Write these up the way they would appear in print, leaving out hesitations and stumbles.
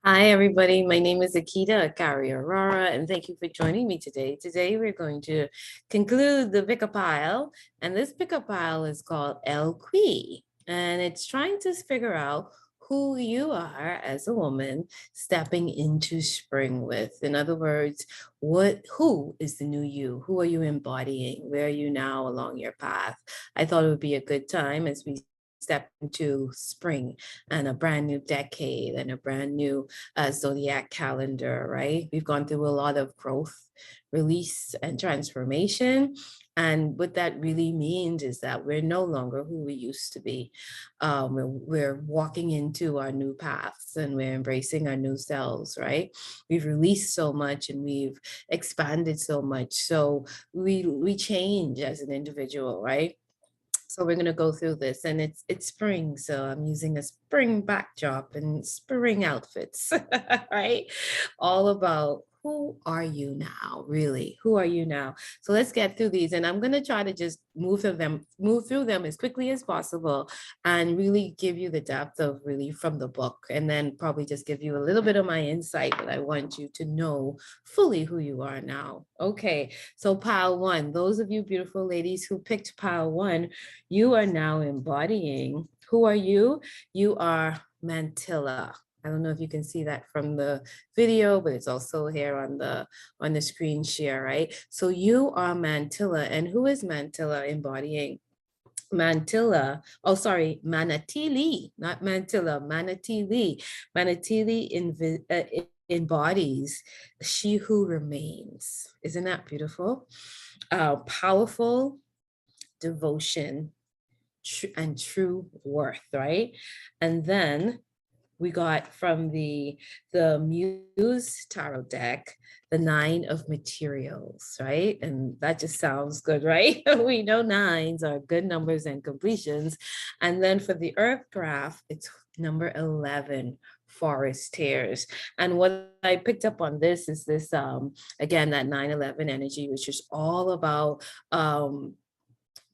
Hi, everybody. My name is Akita Akari Aurora, and thank you for joining me today. Today, we're going to conclude the pickup pile, and this pickup pile is called Elle, and it's trying to figure out who you are as a woman stepping into spring with. In other words, who is the new you? Who are you embodying? Where are you now along your path? I thought it would be a good time as we step into spring and a brand new decade and a brand new zodiac calendar, right? We've gone through a lot of growth, release, and transformation. And what that really means is that we're no longer who we used to be. We're walking into our new paths and we're embracing our new selves, right? We've released so much and we've expanded so much. So we change as an individual, right? So we're gonna go through this, and it's spring, so I'm using a spring backdrop and spring outfits, right? All about who are you now, really? Who are you now? So let's get through these, and I'm gonna try to just move through them as quickly as possible, and really give you the depth of really from the book, and then probably just give you a little bit of my insight, but I want you to know fully who you are now. Okay, so pile one, those of you beautiful ladies who picked pile one, you are now embodying. Who are you? You are Mantilla. I don't know if you can see that from the video, but it's also here on the screen share, right? So you are Mantilla, and who is Mantilla embodying? Mantilla, oh, sorry, Manatili, not Mantilla, Manatili. Manatili embodies she who remains. Isn't that beautiful? Powerful devotion and true worth, right? And then we got from the Muse Tarot deck, the Nine of Materials, right? And that just sounds good, right? We know nines are good numbers and completions. And then for the Earth graph, it's number 11, Forest Tears. And what I picked up on this is this, again, that 9/11 energy, which is all about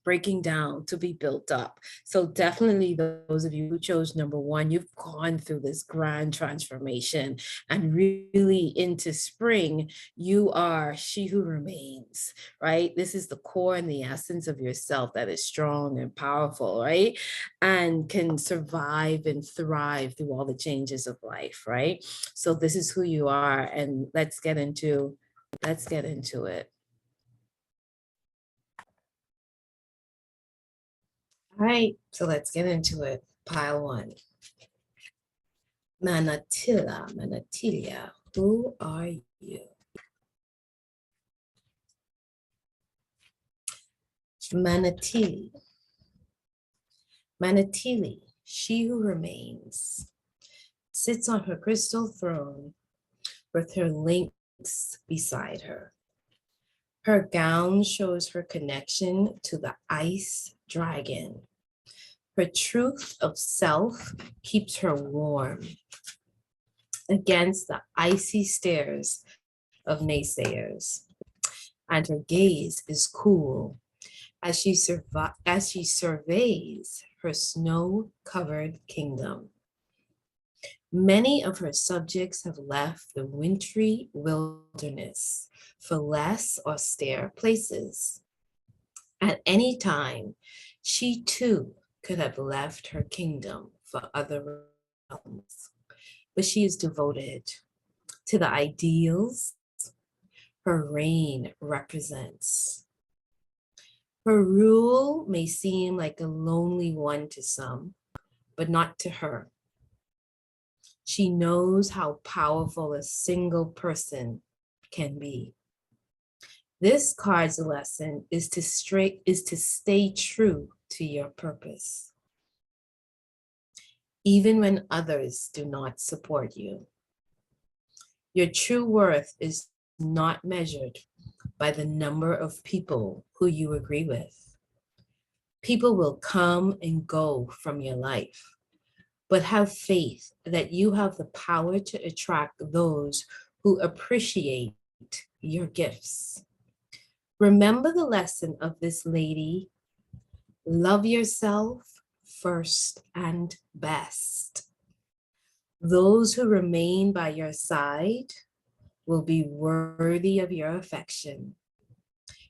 breaking down to be built up. So definitely those of you who chose number one, you've gone through this grand transformation, and really into spring, you are she who remains, right? This is the core and the essence of yourself that is strong and powerful, right? And can survive and thrive through all the changes of life, right? So this is who you are, and let's get into it. All right, so let's get into it. Pile one. Manatilia, who are you? Manatili, Manatili, she who remains, sits on her crystal throne with her lynx beside her. Her gown shows her connection to the ice dragon. Her truth of self keeps her warm against the icy stares of naysayers. And her gaze is cool as she surveys her snow-covered kingdom. Many of her subjects have left the wintry wilderness for less austere places. At any time, she too could have left her kingdom for other realms, but she is devoted to the ideals her reign represents. Her rule may seem like a lonely one to some, but not to her. She knows how powerful a single person can be. This card's lesson is to stay true to your purpose, even when others do not support you. Your true worth is not measured by the number of people who you agree with. People will come and go from your life, but have faith that you have the power to attract those who appreciate your gifts. Remember the lesson of this lady: love yourself first and best. Those who remain by your side will be worthy of your affection.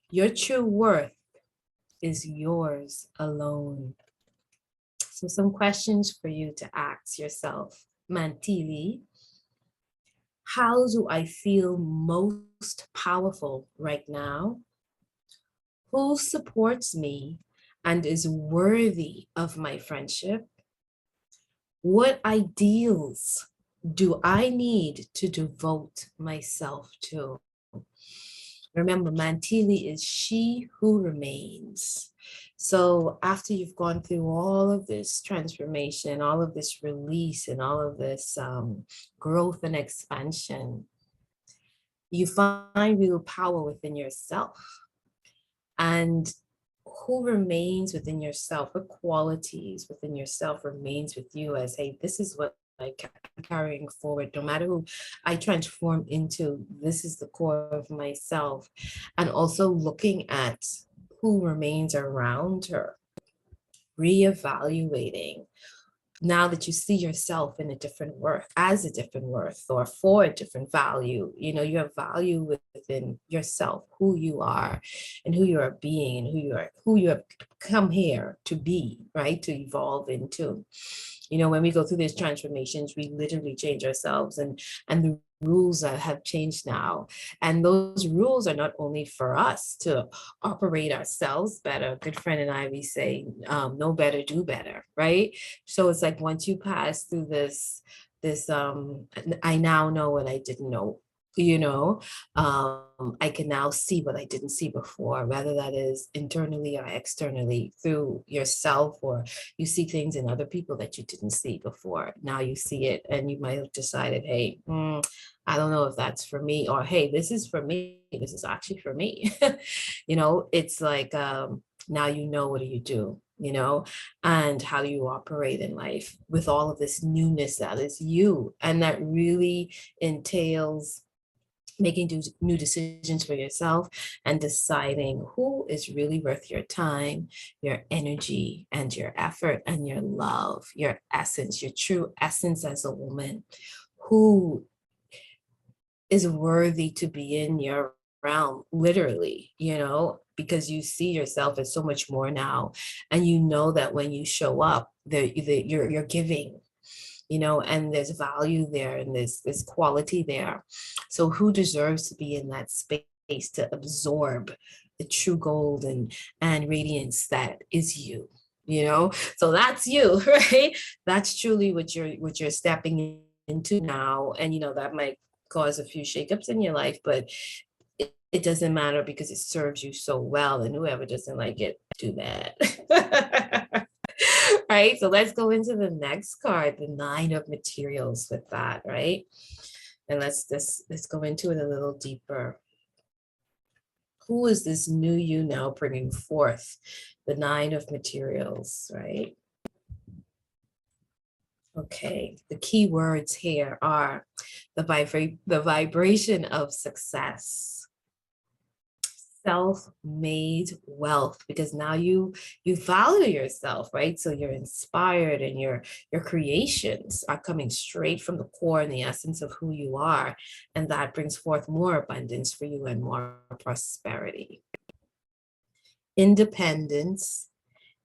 Your true worth is yours alone. So some questions for you to ask yourself. Mantili, how do I feel most powerful right now? Who supports me and is worthy of my friendship? What ideals do I need to devote myself to? Remember, Mantili is she who remains. So after you've gone through all of this transformation, all of this release, and all of this growth and expansion, you find real power within yourself. And who remains within yourself, what qualities within yourself remains with you as, hey, this is what I'm carrying forward, no matter who I transform into, this is the core of myself. And also looking at who remains around her, reevaluating now that you see yourself in a different worth, as a different worth, or for a different value. You have value within yourself, who you are and who you are being, and who you have come here to be, right? To evolve into. When we go through these transformations, we literally change ourselves, and the rules that have changed now. And those rules are not only for us to operate ourselves better. A good friend and I, we say, know better, do better, right? So it's like once you pass through this, I now know what I didn't know. I can now see what I didn't see before, whether that is internally or externally through yourself, or you see things in other people that you didn't see before. Now you see it, and you might have decided, hey, I don't know if that's for me, or hey, this is for me. This is actually for me. It's like now what do you do? And how you operate in life with all of this newness that is you, and that really entails making new decisions for yourself and deciding who is really worth your time, your energy, and your effort, and your love, your essence, your true essence as a woman, who is worthy to be in your realm, literally, because you see yourself as so much more now. And you know that when you show up, you're giving, and there's value there, and there's quality there. So who deserves to be in that space to absorb the true gold and radiance that is you? So that's you, right? That's truly what you're stepping into now. And that might cause a few shakeups in your life, but it doesn't matter, because it serves you so well, and whoever doesn't like it, too bad. Right? So let's go into the next card, the Nine of Materials, with that, right? And let's go into it a little deeper. Who is this new you now bringing forth? The Nine of Materials, right? Okay, the key words here are the vibration of success, self-made wealth, because now you value yourself, right? So you're inspired, and your creations are coming straight from the core and the essence of who you are, and that brings forth more abundance for you and more prosperity. Independence,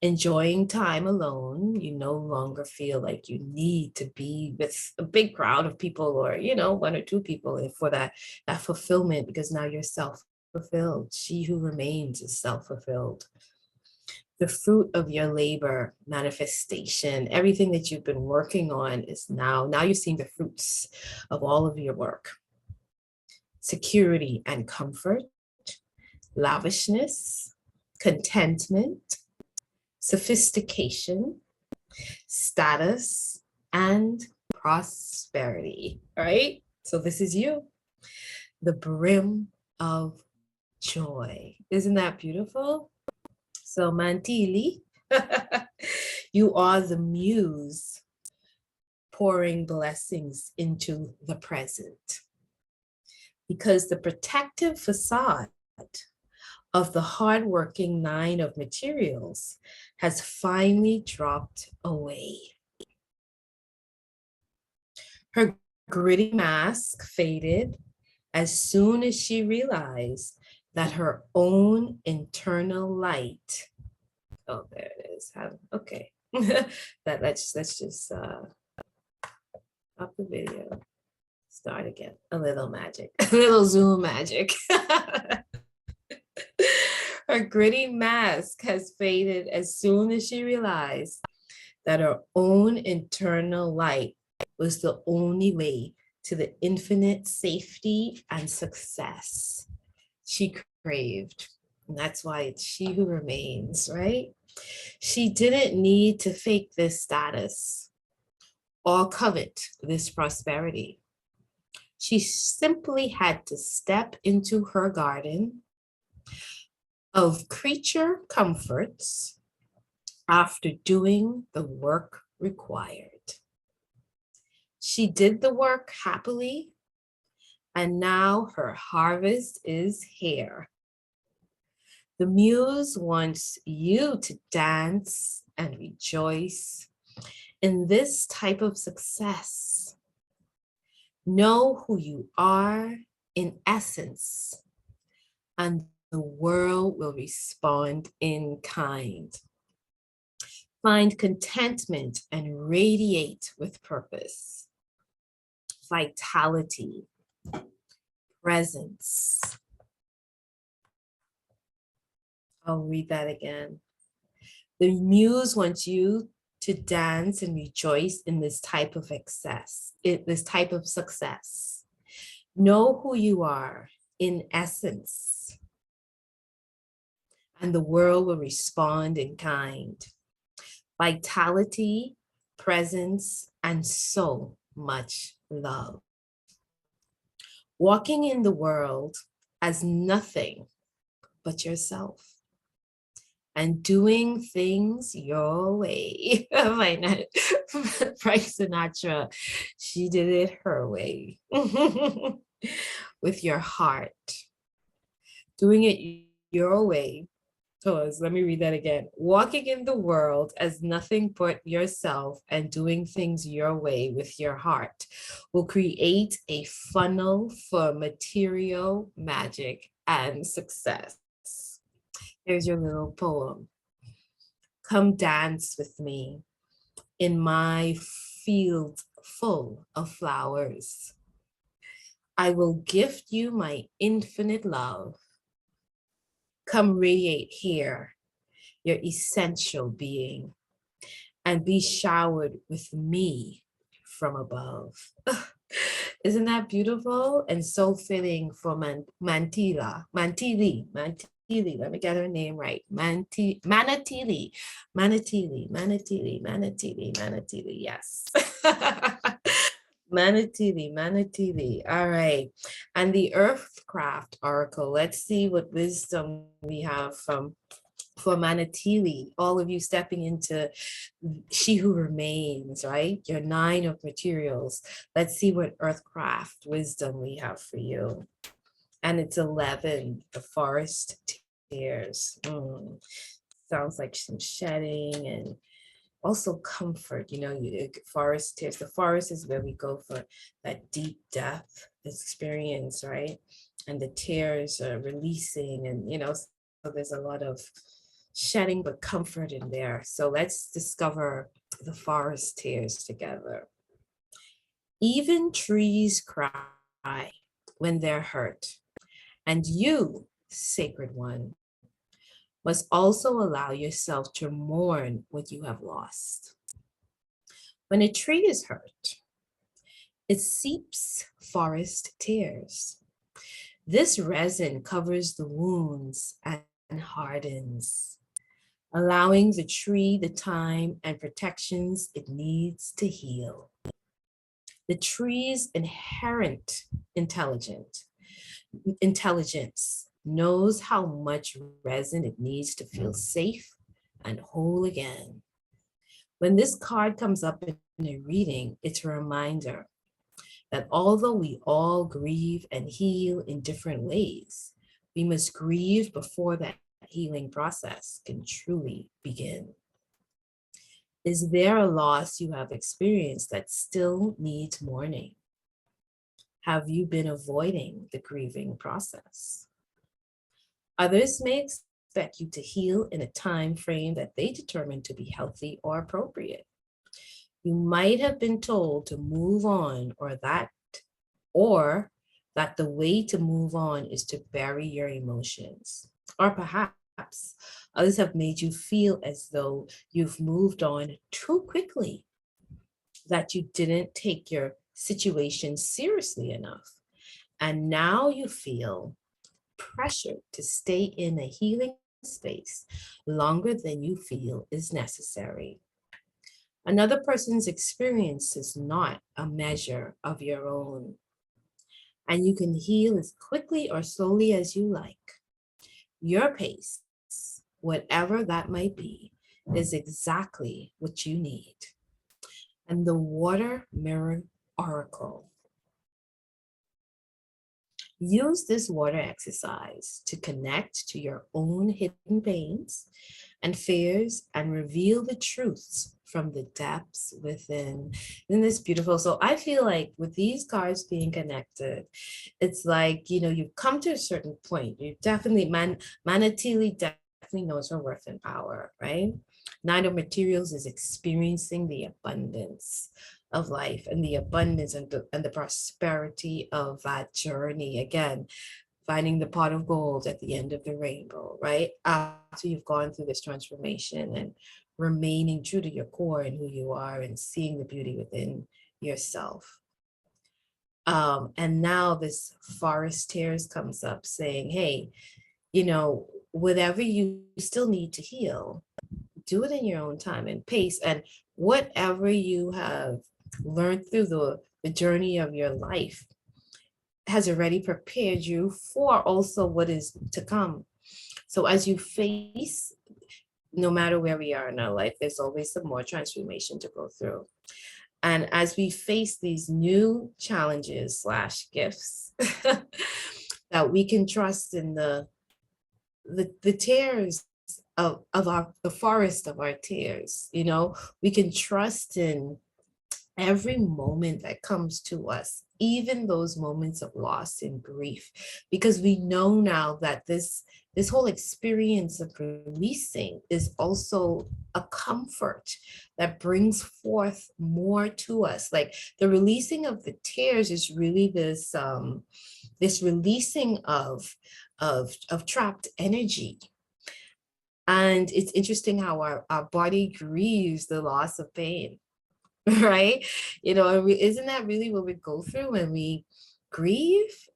enjoying time alone. You no longer feel like you need to be with a big crowd of people, or one or two people for that fulfillment, because now you're self-fulfilled. She who remains is self-fulfilled. The fruit of your labor, manifestation, everything that you've been working on is now you're seeing the fruits of all of your work. Security and comfort, lavishness, contentment, sophistication, status, and prosperity, right? So this is you, the brim of joy. Isn't that beautiful? So Mantili, you are the muse pouring blessings into the present, because the protective facade of the hardworking Nine of Materials has finally dropped away. Her gritty mask faded as soon as she realized that her own internal light, oh, there it is. Okay. Let's just up the video. Start again. A little magic. A little Zoom magic. Her gritty mask has faded as soon as she realized that her own internal light was the only way to the infinite safety and success she craved. And that's why it's she who remains, right? She didn't need to fake this status or covet this prosperity. She simply had to step into her garden of creature comforts after doing the work required. She did the work happily, and now her harvest is here. The muse wants you to dance and rejoice in this type of success. Know who you are in essence, and the world will respond in kind. Find contentment and radiate with purpose, vitality, presence. I'll read that again. The muse wants you to dance and rejoice in this type of success. Know who you are in essence, and the world will respond in kind. Vitality, presence, and so much love. Walking in the world as nothing but yourself and doing things your way. Frank Sinatra, she did it her way. With your heart. Doing it your way. Pause, let me read that again. Walking in the world as nothing but yourself and doing things your way with your heart will create a funnel for material magic and success. Here's your little poem. Come dance with me in my field full of flowers. I will gift you my infinite love. Come radiate here, your essential being, and be showered with me from above. Isn't that beautiful and so fitting for Mantili. Let me get her name right. Manatili. Yes. Manatili. All right. And the Earthcraft Oracle. Let's see what wisdom we have for Manatili. All of you stepping into she who remains, right? Your 9 of materials. Let's see what Earthcraft wisdom we have for you. And it's 11, the forest tears. Sounds like some shedding and also comfort. Forest tears. The forest is where we go for that deep depth experience, right? And the tears are releasing, and so there's a lot of shedding but comfort in there. So let's discover the forest tears together. Even trees cry when they're hurt, and you, sacred one, must also allow yourself to mourn what you have lost. When a tree is hurt, it seeps forest tears. This resin covers the wounds and hardens, allowing the tree the time and protections it needs to heal. The tree's inherent intelligence knows how much resin it needs to feel safe and whole again. When this card comes up in a reading, it's a reminder that although we all grieve and heal in different ways, we must grieve before that healing process can truly begin. Is there a loss you have experienced that still needs mourning? Have you been avoiding the grieving process? Others may expect you to heal in a time frame that they determine to be healthy or appropriate. You might have been told to move on, or that the way to move on is to bury your emotions. Or perhaps others have made you feel as though you've moved on too quickly, that you didn't take your situation seriously enough. And now you feel pressured to stay in a healing space longer than you feel is necessary. Another person's experience is not a measure of your own, and you can heal as quickly or slowly as you like. Your pace, whatever that might be, is exactly what you need. And the water mirror oracle. Use this water exercise to connect to your own hidden pains and fears and reveal the truths from the depths within. Isn't this beautiful? So I feel like with these cards being connected, it's like, you've come to a certain point. You definitely, Manatili definitely knows her worth and power, right? Nine of Materials is experiencing the abundance of life and the abundance and the prosperity of that journey. Again, finding the pot of gold at the end of the rainbow, right? After you've gone through this transformation and remaining true to your core and who you are and seeing the beauty within yourself. And now this forest tears comes up saying, hey, whatever you still need to heal, do it in your own time and pace. And whatever you have learned through the journey of your life has already prepared you for also what is to come. So as you face, no matter where we are in our life, there's always some more transformation to go through. And as we face these new challenges slash gifts, that we can trust in the tears of the forest of our tears. We can trust in every moment that comes to us, even those moments of loss and grief, because we know now that this whole experience of releasing is also a comfort that brings forth more to us. Like the releasing of the tears is really this releasing of trapped energy. And it's interesting how our body grieves the loss of pain. Right? Isn't that really what we go through when we grieve?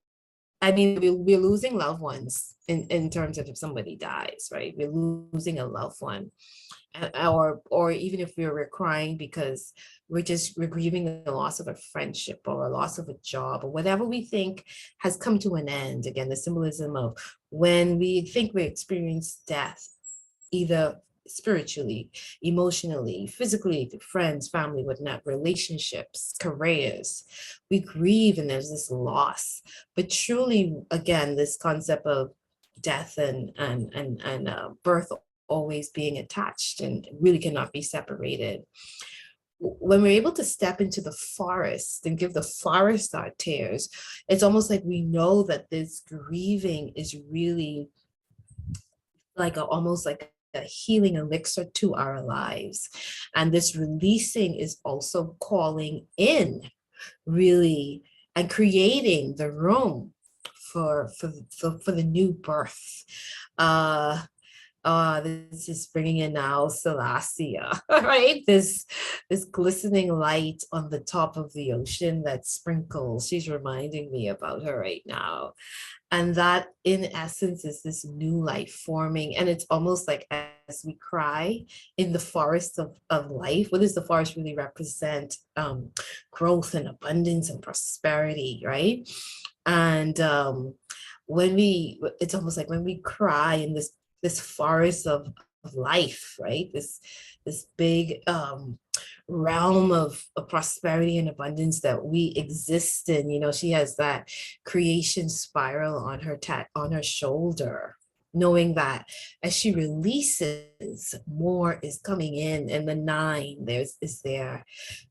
I mean, we're losing loved ones in terms of if somebody dies, right? We're losing a loved one. Or even if we're crying because we're grieving the loss of a friendship or a loss of a job or whatever we think has come to an end. Again, the symbolism of when we think we experience death, either spiritually, emotionally, physically, friends, family, whatnot, relationships, careers. We grieve and there's this loss. But truly, again, this concept of death and birth always being attached and really cannot be separated. When we're able to step into the forest and give the forest our tears, it's almost like we know that this grieving is really like almost like a healing elixir to our lives. And this releasing is also calling in really and creating the room for the new birth. This is bringing in now Celestia, right? This glistening light on the top of the ocean that sprinkles. She's reminding me about her right now. And that in essence is this new life forming. And it's almost like as we cry in the forest of life, what does the forest really represent? Growth and abundance and prosperity, right? And it's almost like when we cry in this forest of life, right? This big realm of prosperity and abundance that we exist in. She has that creation spiral on her shoulder. knowing that as she releases, more is coming in, and the 9 is there,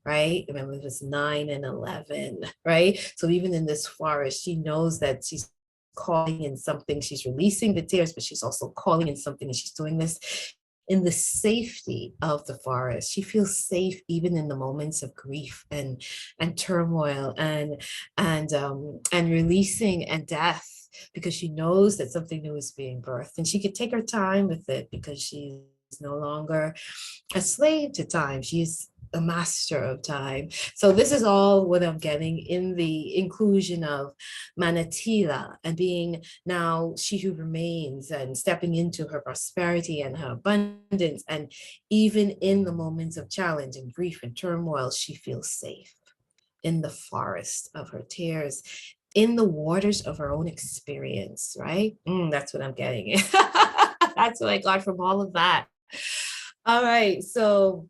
right? Remember, it was 9 and 11, right? So even in this forest, she knows that she's calling in something. She's releasing the tears, but she's also calling in something, and she's doing this in the safety of the forest. She feels safe even in the moments of grief and turmoil and releasing and death, because she knows that something new is being birthed, and she could take her time with it because she's no longer a slave to time. She's a master of time. So this is all what I'm getting in the inclusion of Manatila and being now she who remains and stepping into her prosperity and her abundance. And even in the moments of challenge and grief and turmoil, she feels safe in the forest of her tears, in the waters of her own experience, right? That's what I'm getting. That's what I got from all of that. All right, so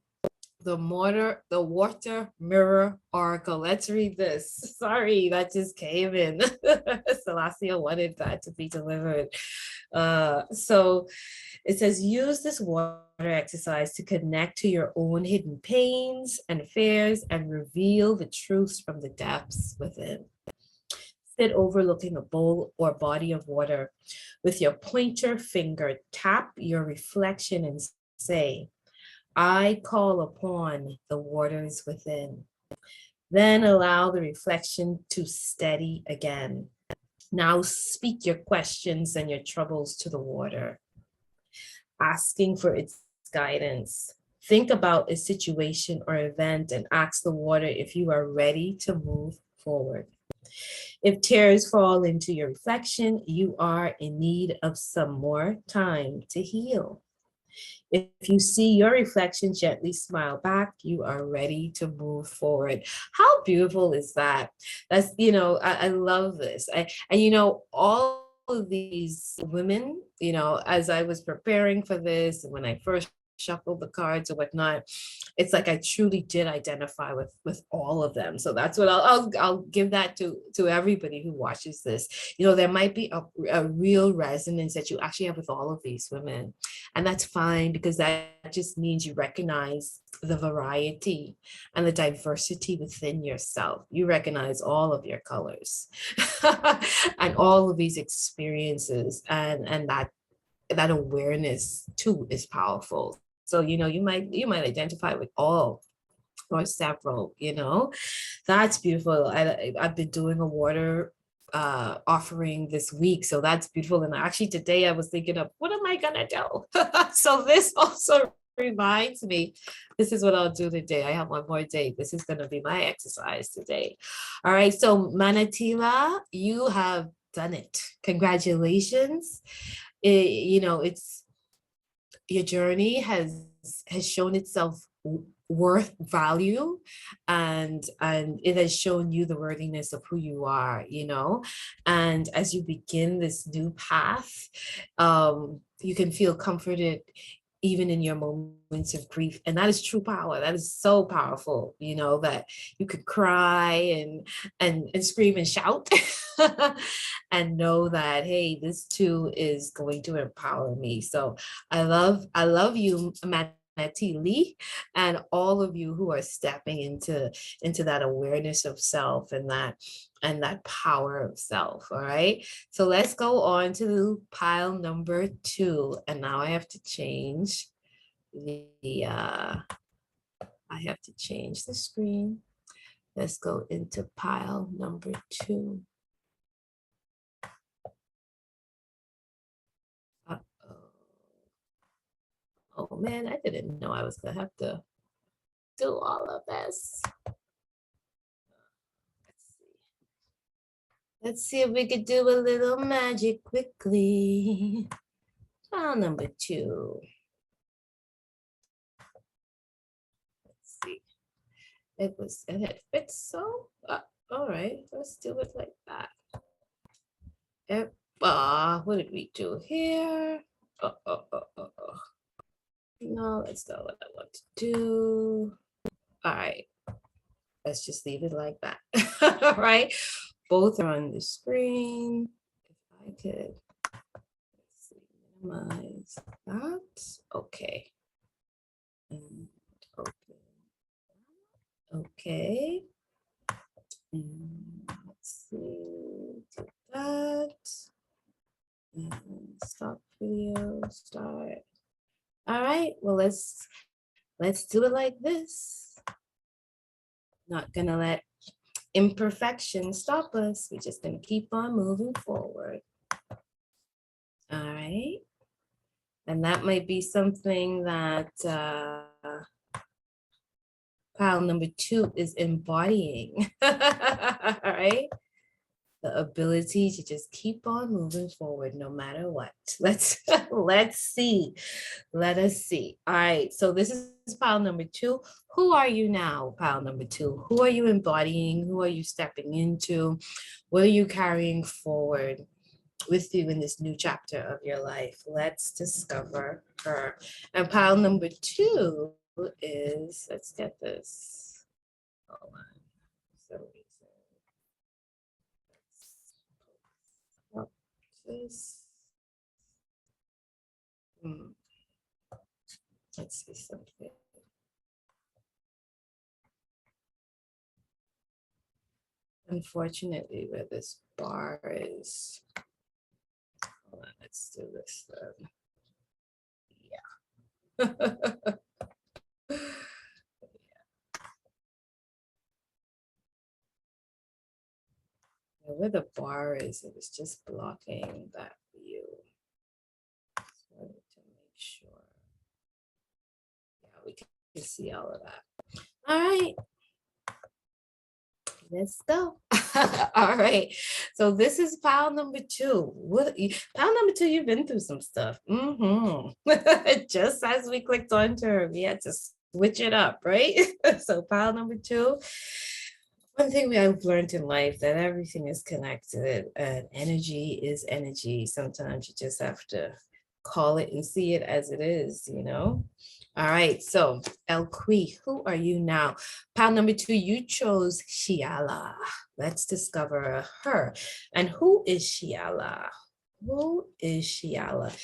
the water mirror oracle. Let's read this. Sorry, that just came in. Celestia wanted that to be delivered. So it says, use this water exercise to connect to your own hidden pains and fears and reveal the truths from the depths within. Sit overlooking a bowl or body of water. With your pointer finger, tap your reflection and say, I call upon the waters within. Then allow the reflection to steady again. Now speak your questions and your troubles to the water, asking for its guidance. Think about a situation or event and ask the water if you are ready to move forward. If tears fall into your reflection, you are in need of some more time to heal. If you see your reflection gently smile back, you are ready to move forward. How beautiful is that? That's, I love this. And all of these women, as I was preparing for this, and when I first shuffled the cards or whatnot, it's like I truly did identify with all of them. So that's what I'll give that to everybody who watches this. There might be a real resonance that you actually have with all of these women, and that's fine, because that just means you recognize the variety and the diversity within yourself. You recognize all of your colors and all of these experiences, and that awareness too is powerful. So you might identify with all or several. That's beautiful. I've been doing a water offering this week, so that's beautiful. And actually today I was thinking of, what am I gonna do? So this also reminds me, this is what I'll do today. I have one more day. This is gonna be my exercise today. All right, so Manatila, you have done it. Congratulations. It's your journey has shown itself worth value, and it has shown you the worthiness of who you are. And as you begin this new path, you can feel comforted even in your moments of grief, and that is true power. That is so powerful, that you could cry and scream and shout and know that, hey, this too is going to empower me. So I love you, Manatili, and all of you who are stepping into that awareness of self and that power of self. All right, so let's go on to pile number 2, and now I have to change the screen. Let's go into pile number 2. Oh man, I didn't know I was gonna have to do all of this. Let's see if we could do a little magic quickly. File number 2. Let's see. It had fit so. All right, let's do it like that. What did we do here? No, that's not what I want to do. All right, let's just leave it like that. All right, both are on the screen. If I could, let's see, minimize that. Okay. And open. Okay. And let's see, do that. And stop video, start. All right, well, let's do it like this. Not gonna let imperfection stop us. We're just gonna keep on moving forward. All right. And that might be something that pile number 2 is embodying. All right. The ability to just keep on moving forward no matter what. Let's see. Let us see. All right. So this is pile number 2. Who are you now, pile number 2? Who are you embodying? Who are you stepping into? What are you carrying forward with you in this new chapter of your life? Let's discover her. And pile number 2 is, let's get this. Hold on. So this. Let's see something. Unfortunately, where this bar is, hold on, let's do this then. Yeah. Where the bar is, it was just blocking that view. Just wanted to make sure. Yeah, we can see all of that. All right. Let's go. All right. So this is pile number 2. Pile number 2, you've been through some stuff. Just as we clicked onto her, we had to switch it up, right? So pile number 2. One thing we have learned in life that everything is connected and energy is energy. Sometimes you just have to call it and see it as it is, you know? All right, so Elle, who are you now? Pile number 2, you chose Shiala. Let's discover her. And who is Shiala? Who is Shiala?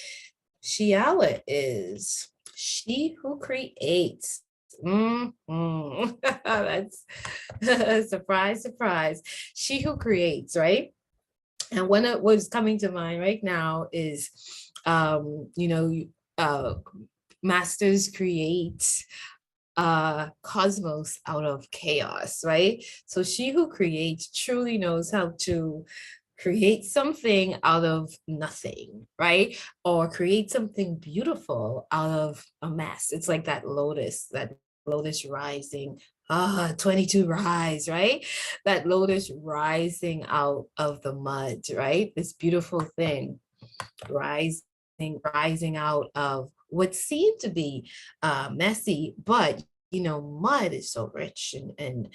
Shiala is she who creates. That's surprise, surprise. She who creates, right? And what was coming to mind right now is, masters create cosmos out of chaos, right? So she who creates truly knows how to create something out of nothing, right? Or create something beautiful out of a mess. It's like that lotus rising, 22 rise, right? That lotus rising out of the mud, right? This beautiful thing rising out of what seemed to be messy, but mud is so rich and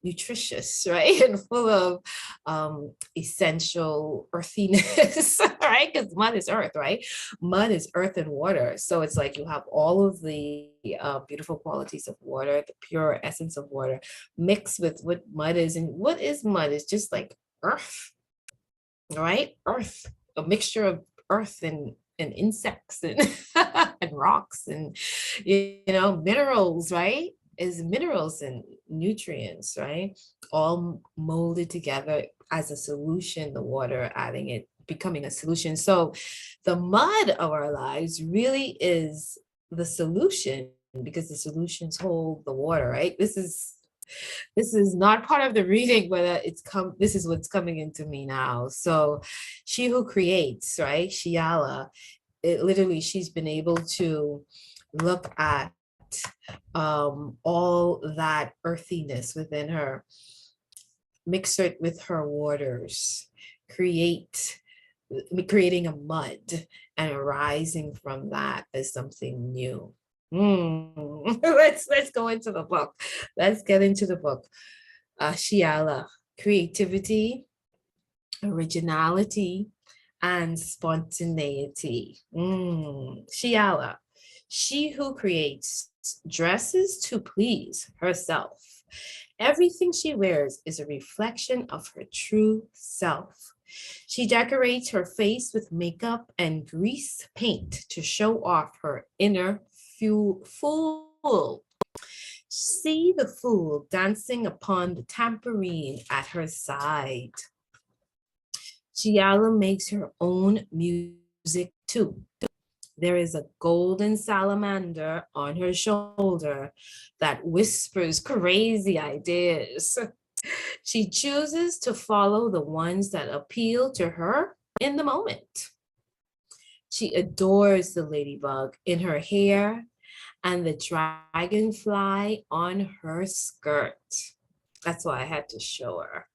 nutritious, right? And full of essential earthiness, right? Because mud is earth, right? Mud is earth and water. So it's like you have all of the beautiful qualities of water, the pure essence of water, mixed with what mud is. And what is mud? It's just like earth, right? Earth, a mixture of earth and insects and, and rocks and minerals, right? Is minerals and nutrients, right? All molded together as a solution, the water adding it, becoming a solution. So the mud of our lives really is the solution, because the solutions hold the water, right? This is not part of the reading, but this is what's coming into me now. So she who creates, right? Shiala, she's been able to look at all that earthiness within her, mix it with her waters, creating a mud and arising from that as something new. Let's go into the book. Let's get into the book. Shiala, creativity, originality, and spontaneity. Shiala, she who creates dresses to please herself. Everything she wears is a reflection of her true self. She decorates her face with makeup and grease paint to show off her inner fool. See the fool dancing upon the tambourine at her side. Giala makes her own music too. There is a golden salamander on her shoulder that whispers crazy ideas. She chooses to follow the ones that appeal to her in the moment. She adores the ladybug in her hair and the dragonfly on her skirt. That's why I had to show her.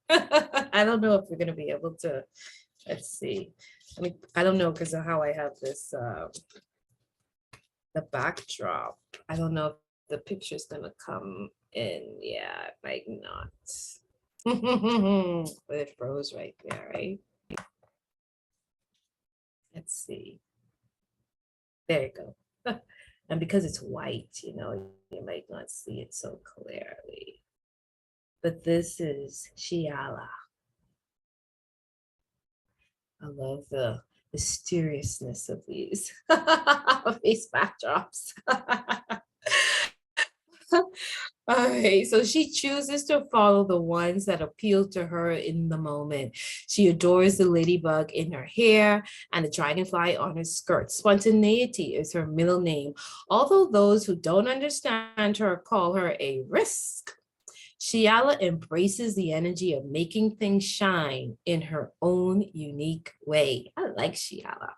I don't know if we're going to be able to, let's see. I don't know because of how I have this, the backdrop. I don't know if the picture's going to come in. Yeah, it might not. But it froze right there, right? Let's see. There you go. And because it's white, you might not see it so clearly. But this is Shiala. I love the mysteriousness of these, of these backdrops. All right, so she chooses to follow the ones that appeal to her in the moment. She adores the ladybug in her hair and the dragonfly on her skirt. Spontaneity is her middle name, although those who don't understand her call her a risk. Shiala embraces the energy of making things shine in her own unique way. I like Shiala.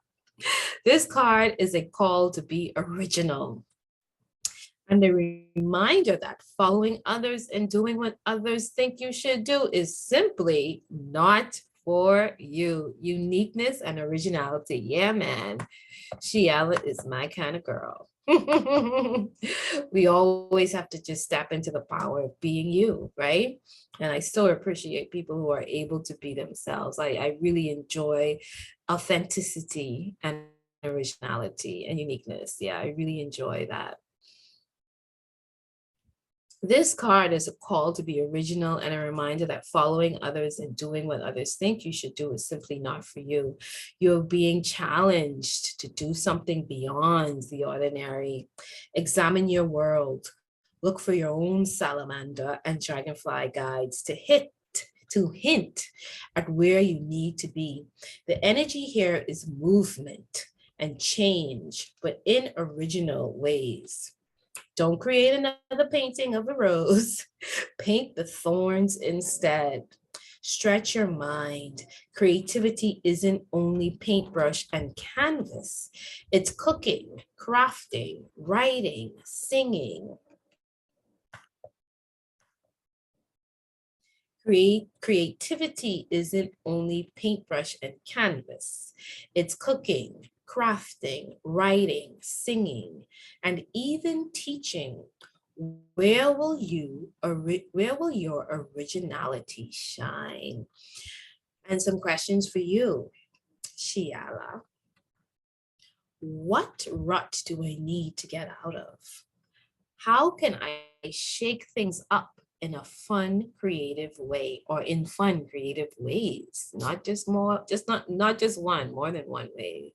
This card is a call to be original and a reminder that following others and doing what others think you should do is simply not for you. Uniqueness and originality. Yeah, man. Shiala is my kind of girl. We always have to just step into the power of being you, right? And I still appreciate people who are able to be themselves. I really enjoy authenticity and originality and uniqueness. Yeah, I really enjoy that. This card is a call to be original and a reminder that following others and doing what others think you should do is simply not for you. You're being challenged to do something beyond the ordinary. Examine your world. Look for your own salamander and dragonfly guides to hint at where you need to be. The energy here is movement and change, but in original ways. Don't create another painting of a rose. Paint the thorns instead. Stretch your mind. Creativity isn't only paintbrush and canvas. It's cooking, crafting, writing, singing. Creativity isn't only paintbrush and canvas. It's cooking, crafting, writing, singing, and even teaching. Where will your originality shine? And some questions for you, Shiala. What rut do I need to get out of? How can I shake things up in a fun, creative way, or in fun, creative ways? Not just one, more than one way.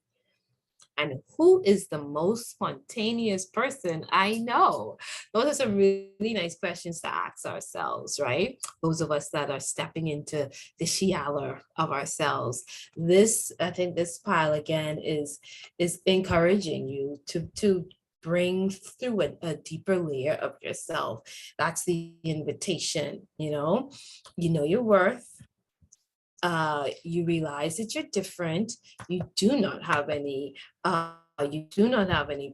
And who is the most spontaneous person I know? Those are some really nice questions to ask ourselves, right? Those of us that are stepping into the Shiala of ourselves. I think this pile again is encouraging you to bring through a deeper layer of yourself. That's the invitation, you know your worth. You realize that you're different. You do not have any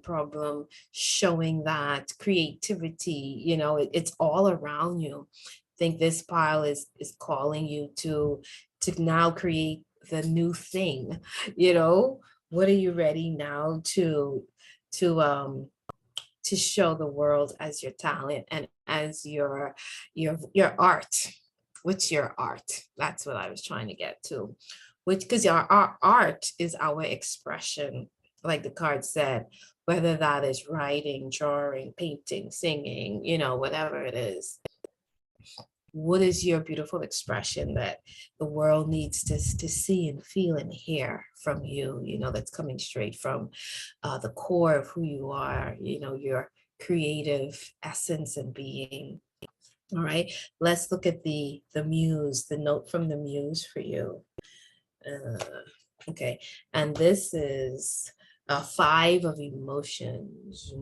problem showing that creativity. It's all around you. I think this pile is calling you to now create the new thing. What are you ready now to show the world as your talent and as your art? What's your art? That's what I was trying to get to. Because our art is our expression, like the card said, whether that is writing, drawing, painting, singing, whatever it is. What is your beautiful expression that the world needs to see and feel and hear from you, that's coming straight from the core of who you are, your creative essence and being. All right, let's look at the muse, the note from the muse for you. Okay, and this is a 5 of emotions.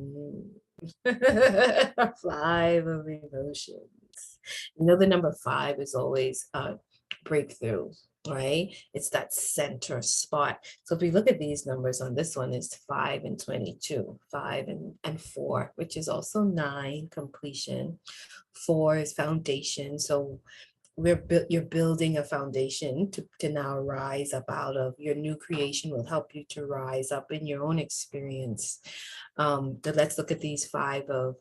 Five of emotions. The number 5 is always a breakthrough, right? It's that center spot. So if we look at these numbers on this one, it's 5 and 22, 5 and 4, which is also 9, completion. 4 is foundation. So you're building a foundation to now rise up out of. Your new creation will help you to rise up in your own experience. But let's look at this 5 of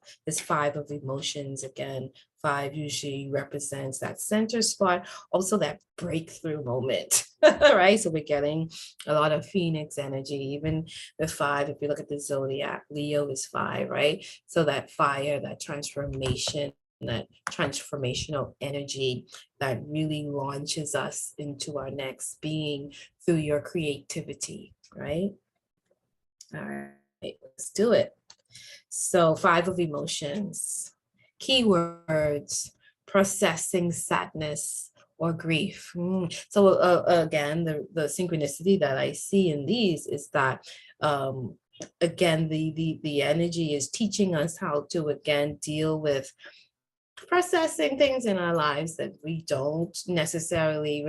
emotions again. 5 usually represents that center spot, also that breakthrough moment, right? So we're getting a lot of Phoenix energy. Even the 5, if you look at the zodiac, Leo is 5, right? So that fire, that transformation, that transformational energy that really launches us into our next being through your creativity, right? All right, let's do it. So 5 of emotions, keywords, processing sadness or grief. So again, the synchronicity that I see in these is that again, the energy is teaching us how to again deal with processing things in our lives that we're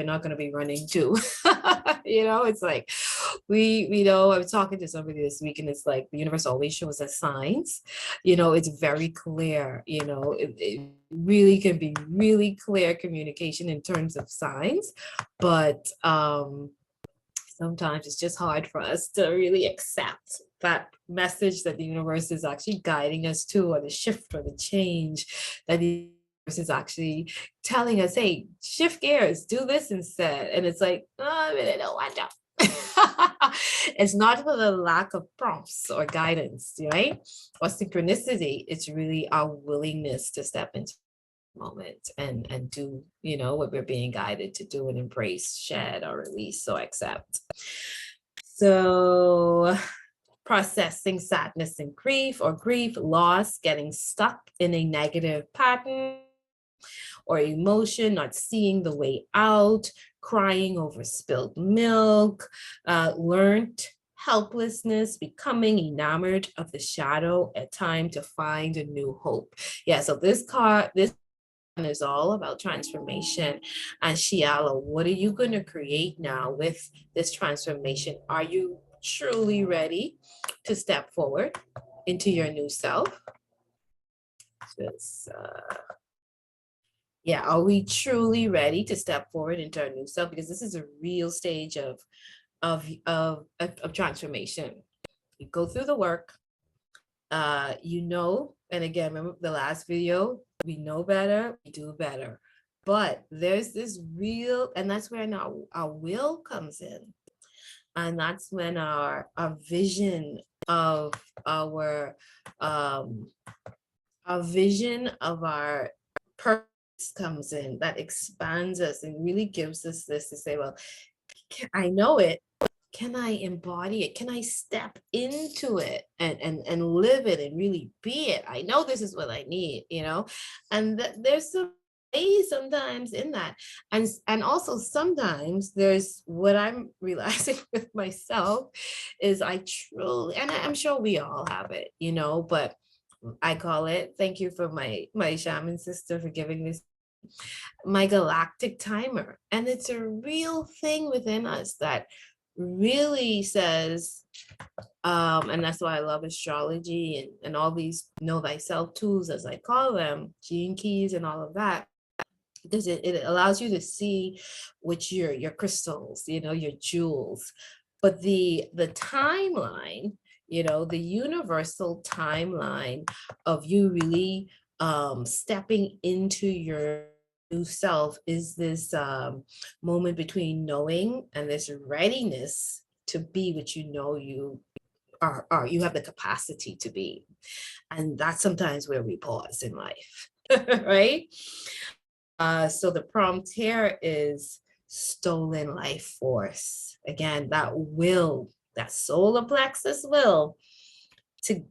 not going to be running to. It's like I was talking to somebody this week, and it's like the universe always shows us signs. It's very clear. It really can be really clear communication in terms of signs, but sometimes it's just hard for us to really accept that message that the universe is actually guiding us to, or the shift or the change that the universe is actually telling us, hey, shift gears, do this instead. And it's like, oh, I really don't want to. It's not for the lack of prompts or guidance, right? Or synchronicity. It's really our willingness to step into moment and do what we're being guided to do, and embrace, shed, or release, or accept. So processing sadness and grief, or grief, loss, getting stuck in a negative pattern or emotion, not seeing the way out, crying over spilled milk, learned helplessness, becoming enamored of the shadow, a time to find a new hope. Yeah, so this is all about transformation. And Shiala, what are you going to create now with this transformation? Are you truly ready to step forward into your new self? Are we truly ready to step forward into our new self? Because this is a real stage of transformation. You go through the work, and again, remember the last video, we know better, we do better. But there's this real, and that's where now our will comes in. And that's when our vision of our purpose comes in, that expands us and really gives us this to say, well, I know it. Can I embody it? Can I step into it and live it and really be it? I know this is what I need, and there's some ways sometimes in that. And also sometimes there's what I'm realizing with myself is I truly, and I'm sure we all have it, but I call it, thank you for my shaman sister for giving this, my galactic timer. And it's a real thing within us that really says, and that's why I love astrology and all these know thyself tools, as I call them, gene keys and all of that, because it allows you to see which your crystals, your jewels. But the timeline, the universal timeline of you really stepping into your new self is this moment between knowing and this readiness to be what you are you have the capacity to be. And that's sometimes where we pause in life. Right? So the prompt here is stolen life force. Again, that will, that solar plexus will, to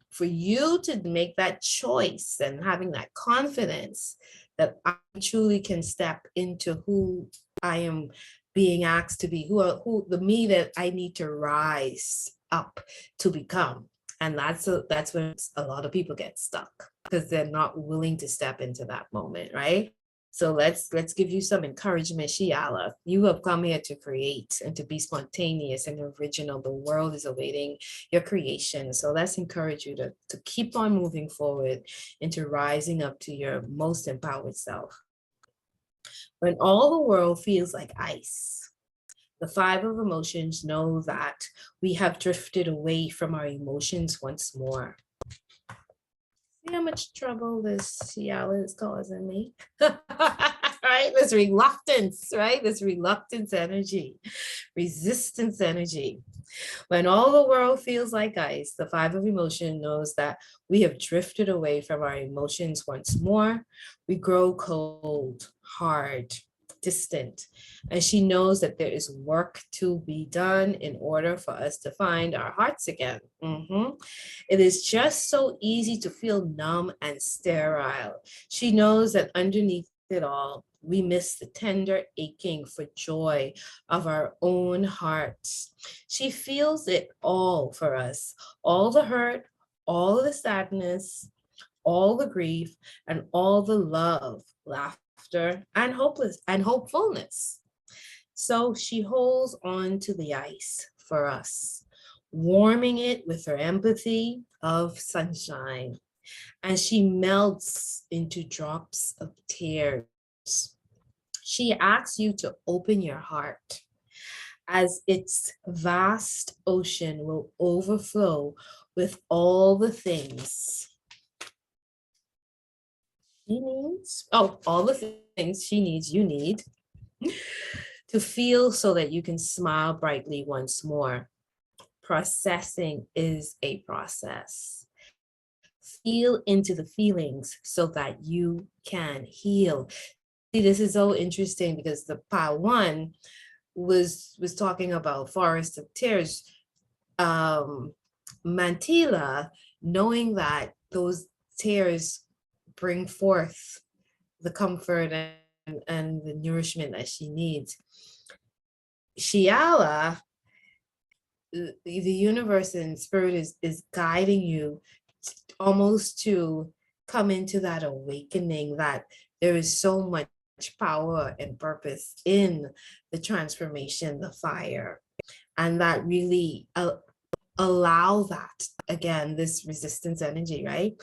for you to make that choice and having that confidence that I truly can step into who I am being asked to be, who the me that I need to rise up to become. And that's when a lot of people get stuck because they're not willing to step into that moment, right? So let's give you some encouragement, Shiala. You have come here to create and to be spontaneous and original. The world is awaiting your creation. So let's encourage you to keep on moving forward into rising up to your most empowered self. When all the world feels like ice, the five of emotions know that we have drifted away from our emotions once more. See how much trouble this Shiala is causing me? Right? This reluctance, right? This reluctance energy, resistance energy. When all the world feels like ice, the five of emotion knows that we have drifted away from our emotions once more. We grow cold, hard, distant, and she knows that there is work to be done in order for us to find our hearts again. It is just so easy to feel numb and sterile. She knows that underneath it all, we miss the tender aching for joy of our own hearts. She feels it all for us, all the hurt, all the sadness, all the grief, and all the love, laughter, and hopefulness. So she holds on to the ice for us, warming it with her empathy of sunshine, and she melts into drops of tears. She asks you to open your heart as its vast ocean will overflow with all the things she needs. Oh, all the things she needs, you need to feel so that you can smile brightly once more. Processing is a process. Feel into the feelings so that you can heal. See, this is so interesting because the pile one was talking about forest of tears. Mantila, knowing that those tears bring forth the comfort and the nourishment that she needs. Shiala, the universe and spirit is guiding you almost to come into that awakening that there is so much power and purpose in the transformation, the fire, and that really allow that, again, this resistance energy, right?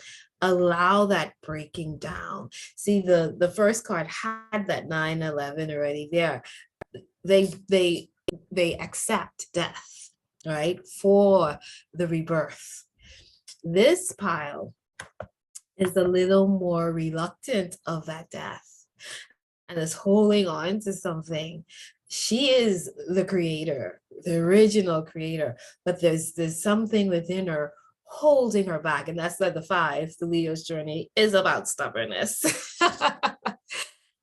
Allow that breaking down. See, the first card had that 9/11 already there. They accept death, right, for the rebirth. This pile is a little more reluctant of that death and is holding on to something. She is the creator, the original creator, but there's something within her holding her back. And that's like the five, the Leo's journey is about stubbornness.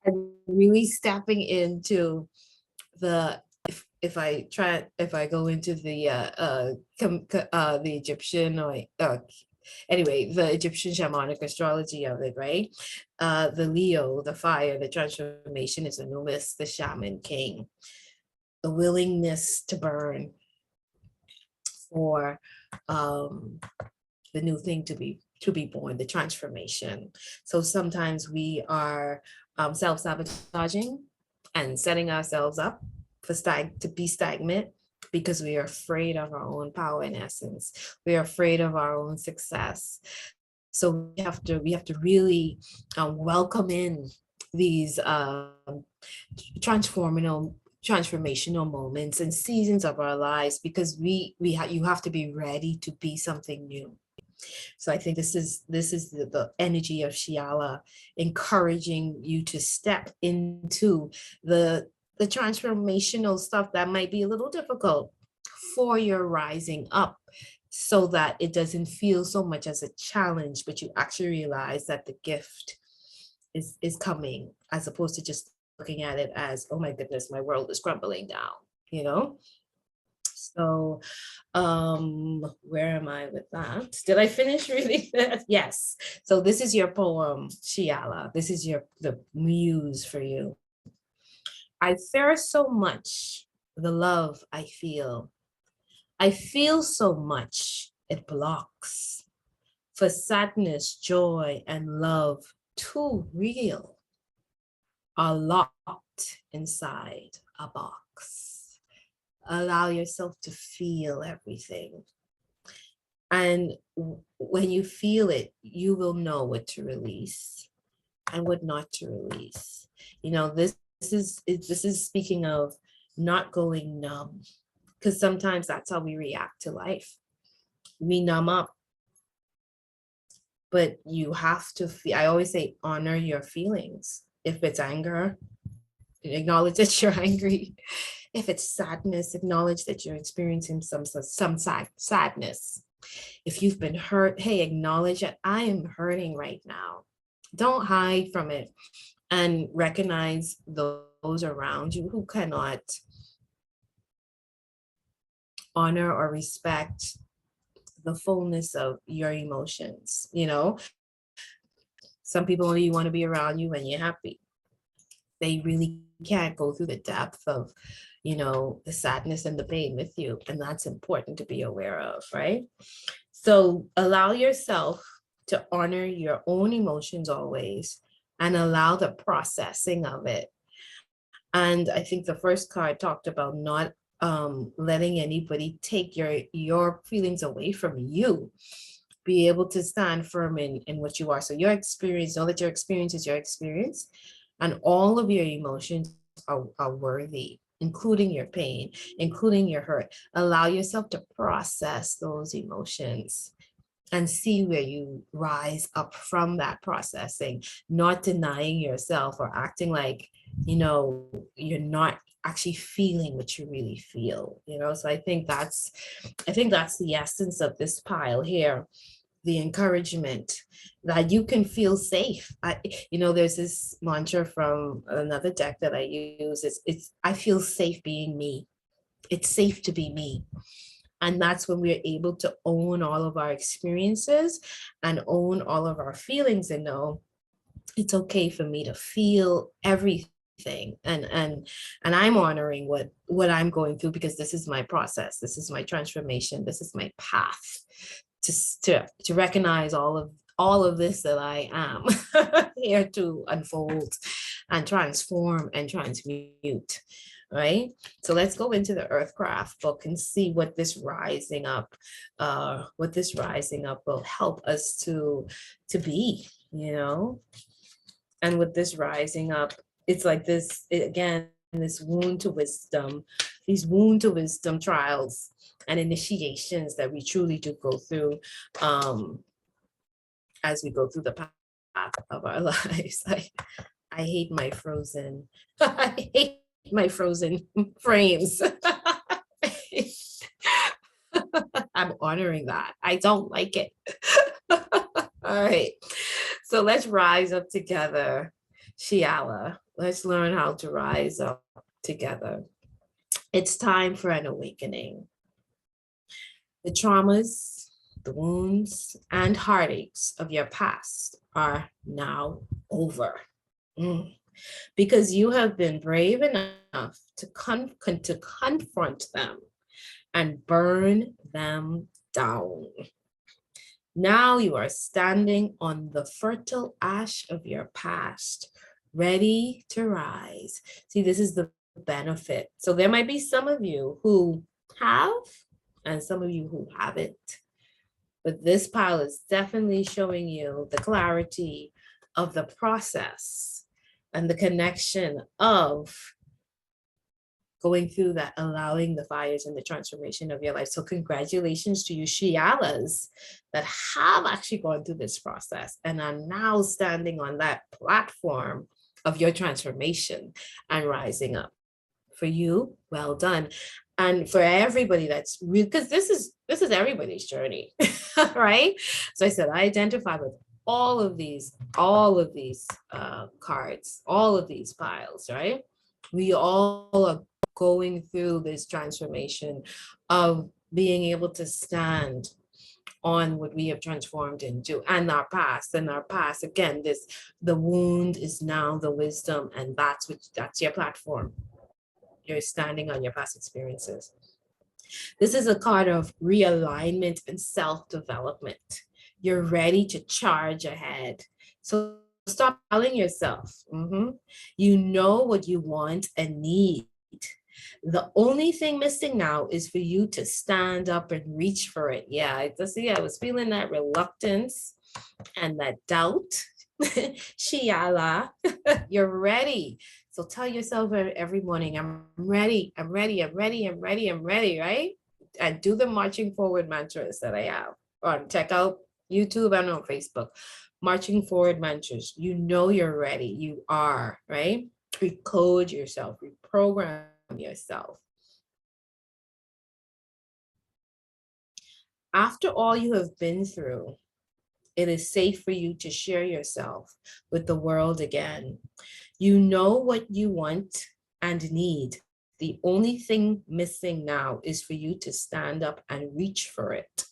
And really stepping into the, if I go into the Egyptian or anyway, the Egyptian shamanic astrology of it, right? The Leo, the fire, the transformation is Anubis, the shaman king, the willingness to burn for the new thing to be born, the transformation. So sometimes we are self-sabotaging and setting ourselves up for to be stagnant because we are afraid of our own power and essence. We are afraid of our own success. So we have to really welcome in these transformational moments and seasons of our lives because you have to be ready to be something new. So I think this is the energy of Shiala encouraging you to step into the transformational stuff that might be a little difficult for your rising up, so that it doesn't feel so much as a challenge, but you actually realize that the gift is coming, as opposed to just looking at it as, oh my goodness, my world is crumbling down, you know? So where am I with that? Did I finish reading that? Yes. So this is your poem, Shiala. This is the muse for you. I fear so much the love I feel. I feel so much it blocks. For sadness, joy, and love, too real, are locked inside a box. Allow yourself to feel everything. And when you feel it, you will know what to release and what not to release. You know, this is speaking of not going numb, because sometimes that's how we react to life. We numb up, but you have to feel. I always say, honor your feelings. If it's anger, acknowledge that you're angry. If it's sadness, acknowledge that you're experiencing some sadness. If you've been hurt, hey, acknowledge that I am hurting right now. Don't hide from it, and recognize those around you who cannot honor or respect the fullness of your emotions. You know, some people only want to be around you when you're happy. They really can't go through the depth of, you know, the sadness and the pain with you. And that's important to be aware of, right? So allow yourself to honor your own emotions always, and allow the processing of it. And I think the first card talked about not letting anybody take your feelings away from you. Be able to stand firm in what you are. So your experience, know that your experience is your experience, and all of your emotions are worthy, including your pain, including your hurt. Allow yourself to process those emotions and see where you rise up from that processing, not denying yourself or acting like, you know, you're not actually feeling what you really feel, you know. So I think that's the essence of this pile here, the encouragement that you can feel safe. There's this mantra from another deck that I use. It's I feel safe being me. It's safe to be me. And that's when we're able to own all of our experiences and own all of our feelings, and know it's okay for me to feel everything. And I'm honoring what I'm going through, because this is my process, this is my transformation, this is my path to recognize all of this that I am here to unfold and transform and transmute. Right. So let's go into the Earthcraft book and see what this rising up will help us to be, you know. And with this rising up, it's like this again, this these wound to wisdom trials and initiations that we truly do go through as we go through the path of our lives. I hate my frozen, I hate my frozen frames. I'm honoring that. I don't like it. All right. So let's rise up together, Shiala. Let's learn how to rise up together. It's time for an awakening. The traumas, the wounds, and heartaches of your past are now over. Because you have been brave enough to confront them and burn them down. Now you are standing on the fertile ash of your past, ready to rise. See, this is the benefit. So there might be some of you who have, and some of you who haven't. But this pile is definitely showing you the clarity of the process and the connection of going through that, allowing the fires and the transformation of your life. So congratulations to you, Shialas, that have actually gone through this process and are now standing on that platform of your transformation and rising up. For you, well done. And for everybody that's real, because this is everybody's journey, right? So I said, I identify with all of these cards, all of these piles, right? We all are going through this transformation of being able to stand on what we have transformed into and our past again, this, the wound is now the wisdom, and that's your platform. You're standing on your past experiences. This is a card of realignment and self-development. You're ready to charge ahead. So stop telling yourself, you know what you want and need. The only thing missing now is for you to stand up and reach for it. Yeah, I was feeling that reluctance and that doubt. Shiala, you're ready. So tell yourself every morning, I'm ready, I'm ready, I'm ready, I'm ready, I'm ready, right? And do the marching forward mantras that I have. Or check out YouTube and on Facebook. Marching forward mantras. You know you're ready. You are, right? Recode yourself, reprogram yourself. After all you have been through, it is safe for you to share yourself with the world again. You know what you want and need. The only thing missing now is for you to stand up and reach for it.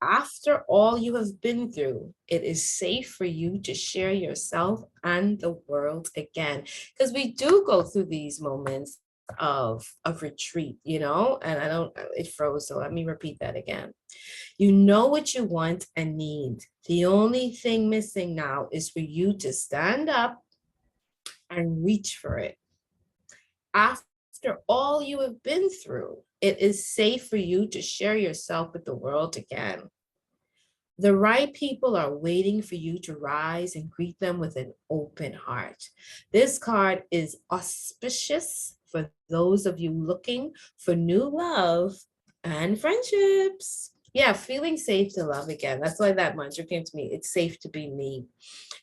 After all you have been through, it is safe for you to share yourself and the world again. Because we do go through these moments of retreat, you know, and it froze, so let me repeat that again. You know what you want and need. The only thing missing now is for you to stand up and reach for it. After all you have been through, it is safe for you to share yourself with the world again. The right people are waiting for you to rise and greet them with an open heart. This card is auspicious for those of you looking for new love and friendships. Yeah, feeling safe to love again. That's why that mantra came to me. It's safe to be me.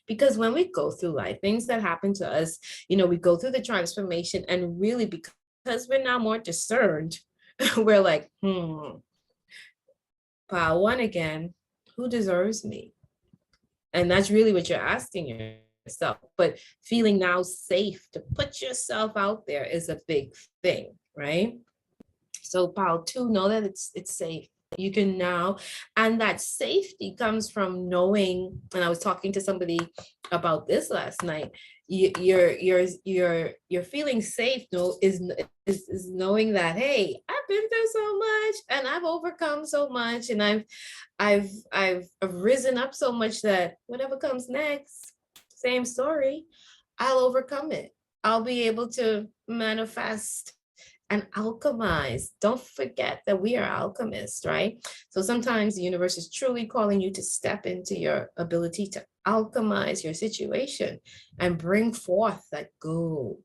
Because when we go through life, things that happen to us, you know, we go through the transformation, and really because we're now more discerned, we're like, pile one again, who deserves me? And that's really what you're asking yourself. But feeling now safe to put yourself out there is a big thing, right? So pile two, know that it's safe. You can now, and that safety comes from knowing, and I was talking to somebody about this last night. You're feeling safe, no, is knowing that, hey, I've been through so much and I've overcome so much, and I've risen up so much that whatever comes next, same story, I'll overcome it. I'll be able to manifest and alchemize. Don't forget that we are alchemists, right? So sometimes the universe is truly calling you to step into your ability to alchemize your situation and bring forth that gold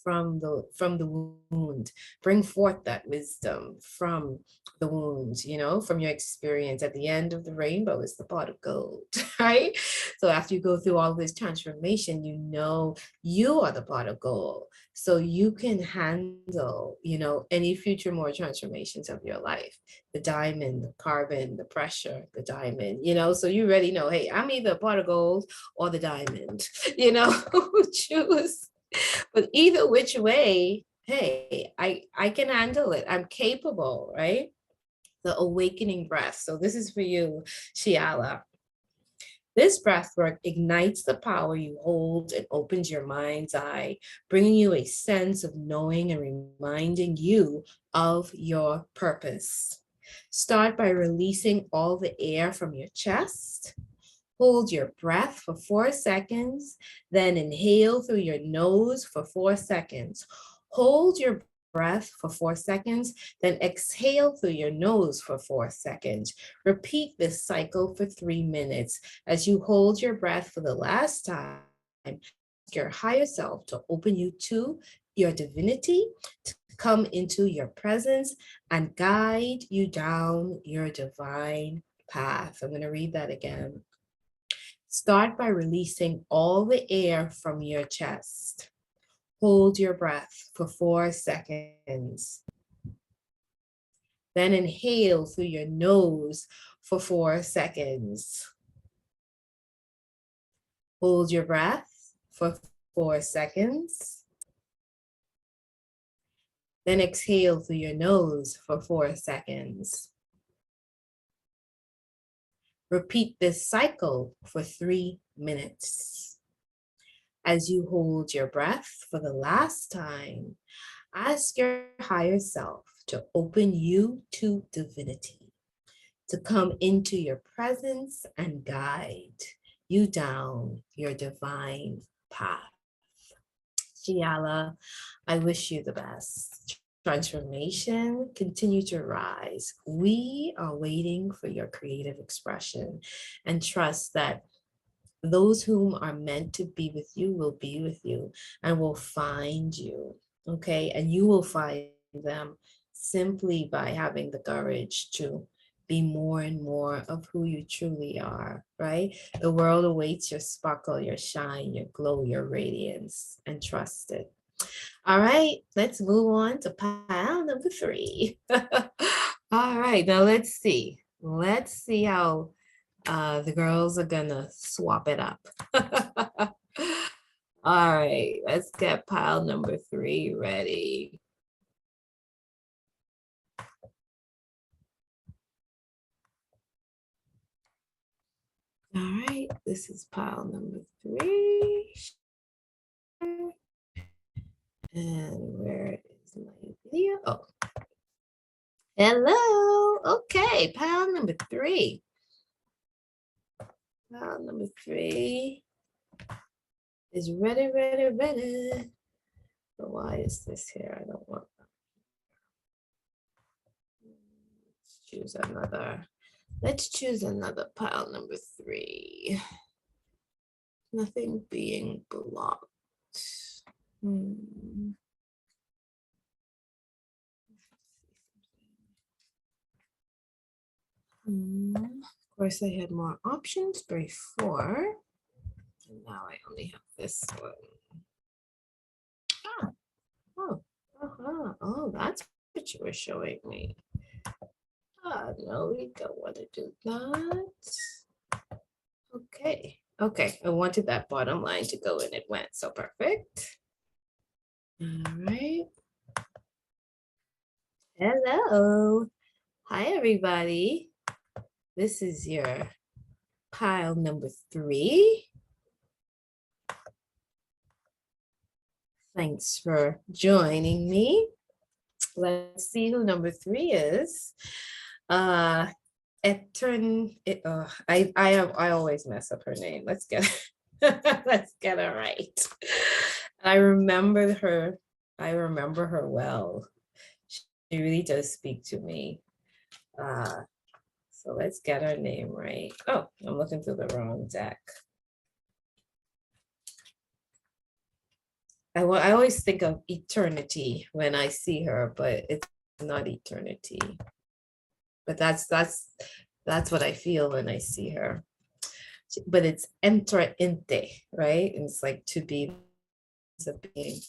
from the wound. Bring forth that wisdom from the wound, you know, from your experience. At the end of the rainbow is the pot of gold, right? So after you go through all this transformation, you know you are the pot of gold. So you can handle, you know, any future more transformations of your life. The diamond, the carbon, the pressure, the diamond, you know, so you already know, hey, I'm either a pot of gold or the diamond, you know, choose. But either which way, hey, I can handle it. I'm capable, right? The awakening breath. So this is for you, Shiala. This breath work ignites the power you hold and opens your mind's eye, bringing you a sense of knowing and reminding you of your purpose. Start by releasing all the air from your chest. Hold your breath for 4 seconds, then inhale through your nose for 4 seconds. Hold your breath for 4 seconds, then exhale through your nose for 4 seconds. Repeat this cycle for 3 minutes. As you hold your breath for the last time, ask your higher self to open you to your divinity, to come into your presence and guide you down your divine path. I'm going to read that again. Start by releasing all the air from your chest. Hold your breath for 4 seconds. Then inhale through your nose for 4 seconds. Hold your breath for 4 seconds. Then exhale through your nose for 4 seconds. Repeat this cycle for 3 minutes. As you hold your breath for the last time, ask your higher self to open you to divinity, to come into your presence and guide you down your divine path. Shiala, I wish you the best. Transformation, continue to rise. We are waiting for your creative expression and trust that those whom are meant to be with you will be with you and will find you, okay? And you will find them simply by having the courage to be more and more of who you truly are, right? The world awaits your sparkle, your shine, your glow, your radiance, and trust it. All right, let's move on to pile number 3. All right, now let's see. Let's see how the girls are gonna swap it up. All right, let's get pile number 3 ready. All right, this is pile number 3. And where is my video? Oh, hello. Okay, pile number 3. Pile number 3 is ready, ready, ready. But why is this here? I don't want that. Let's choose another. Let's choose another pile number 3. Nothing being blocked. Of course, I had more options before. And now I only have this one. Ah, oh, oh, that's what you were showing me. No, we don't want to do that. Okay, okay, I wanted that bottom line to go and it went, so perfect. All right. Hello. Hi, everybody. This is your pile number 3. Thanks for joining me. Let's see who number 3 is. I always mess up her name. Let's get let's get her right. I remember her well. She really does speak to me. So let's get her name right. Oh, I'm looking through the wrong deck. I always think of eternity when I see her, but it's not eternity. But that's what I feel when I see her. But it's entra inte, right? And it's like to be a being.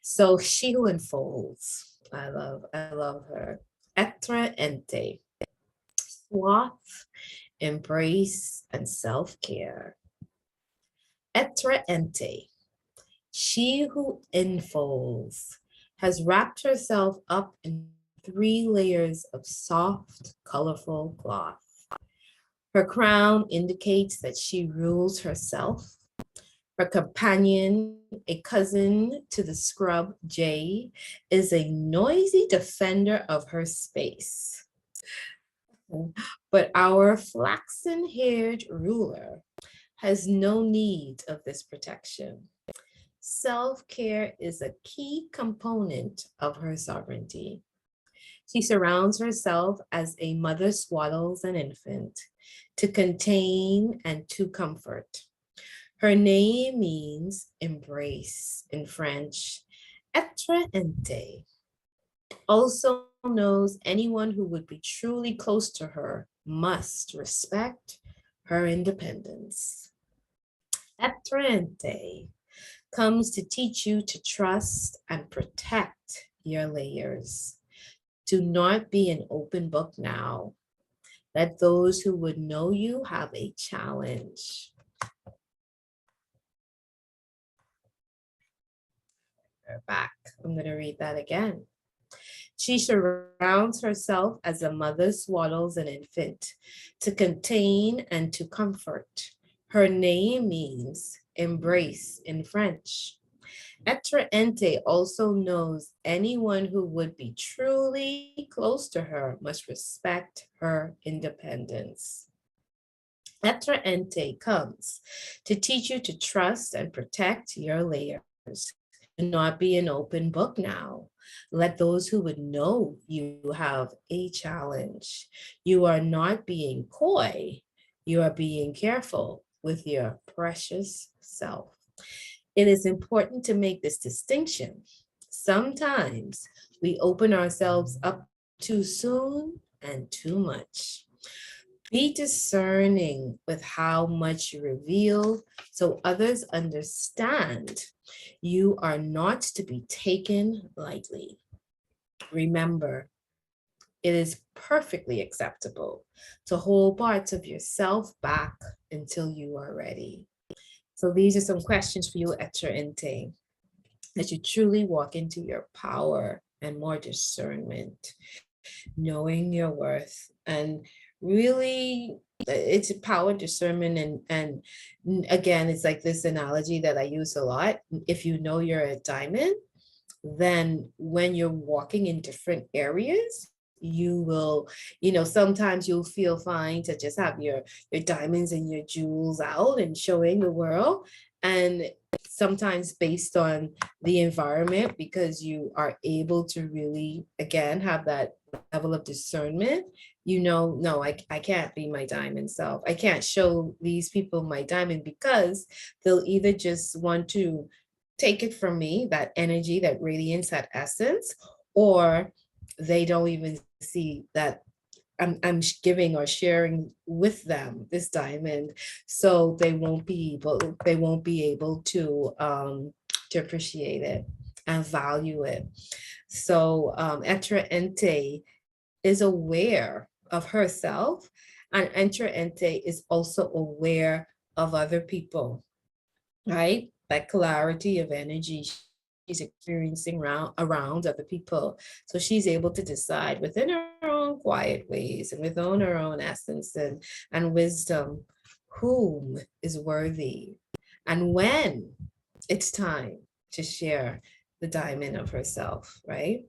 So she who unfolds. I love her. Etra ente. Sloth, embrace, and self-care. Etra ente. She who enfolds has wrapped herself up in 3 layers of soft, colorful cloth. Her crown indicates that she rules herself. Her companion, a cousin to the scrub jay, is a noisy defender of her space. But our flaxen-haired ruler has no need of this protection. Self-care is a key component of her sovereignty. She surrounds herself as a mother swaddles an infant to contain and to comfort. Her name means embrace in French, être ente. Also knows anyone who would be truly close to her must respect her independence. Être ente comes to teach you to trust and protect your layers. Do not be an open book now. Let those who would know you have a challenge. her back. I'm going to read that again. She surrounds herself as a mother swaddles an infant to contain and to comfort. Her name means embrace in French. Etre ente also knows anyone who would be truly close to her must respect her independence. Etre ente comes to teach you to trust and protect your layers. Do not be an open book now. Let those who would know you have a challenge. You are not being coy. You are being careful with your precious self. It is important to make this distinction. Sometimes we open ourselves up too soon and too much. Be discerning with how much you reveal so others understand you are not to be taken lightly. Remember, it is perfectly acceptable to hold parts of yourself back until you are ready. So these are some questions for you at your intake, that you truly walk into your power and more discernment, knowing your worth, and really it's power, discernment, and again, it's like this analogy that I use a lot. If you know you're a diamond, then when you're walking in different areas, you will, sometimes you'll feel fine to just have your diamonds and your jewels out and showing the world. And sometimes based on the environment, because you are able to really, again, have that level of discernment, no, I can't be my diamond self. I can't show these people my diamond, because they'll either just want to take it from me, that energy, that radiance, that essence, or they don't even see that I'm giving or sharing with them this diamond. So they won't be able to appreciate it and value it. So Etre ente is aware of herself, and Etre ente is also aware of other people, right? That clarity of energy she's experiencing around other people. So she's able to decide within her own quiet ways and within her own essence and wisdom whom is worthy and when it's time to share the diamond of herself, right?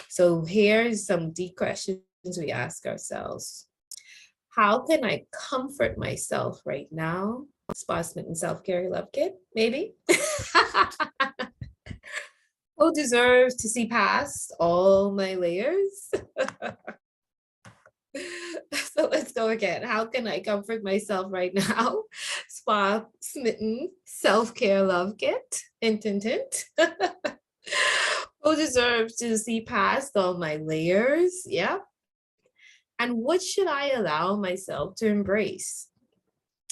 So here's some deep questions we ask ourselves. How can I comfort myself right now? Smitten Self-Care Love Kit, maybe. Who deserves to see past all my layers? So let's go again. How can I comfort myself right now? Smitten Self-Care Love Kit. Hint, hint, hint. Who deserves to see past all my layers? Yeah. And what should I allow myself to embrace?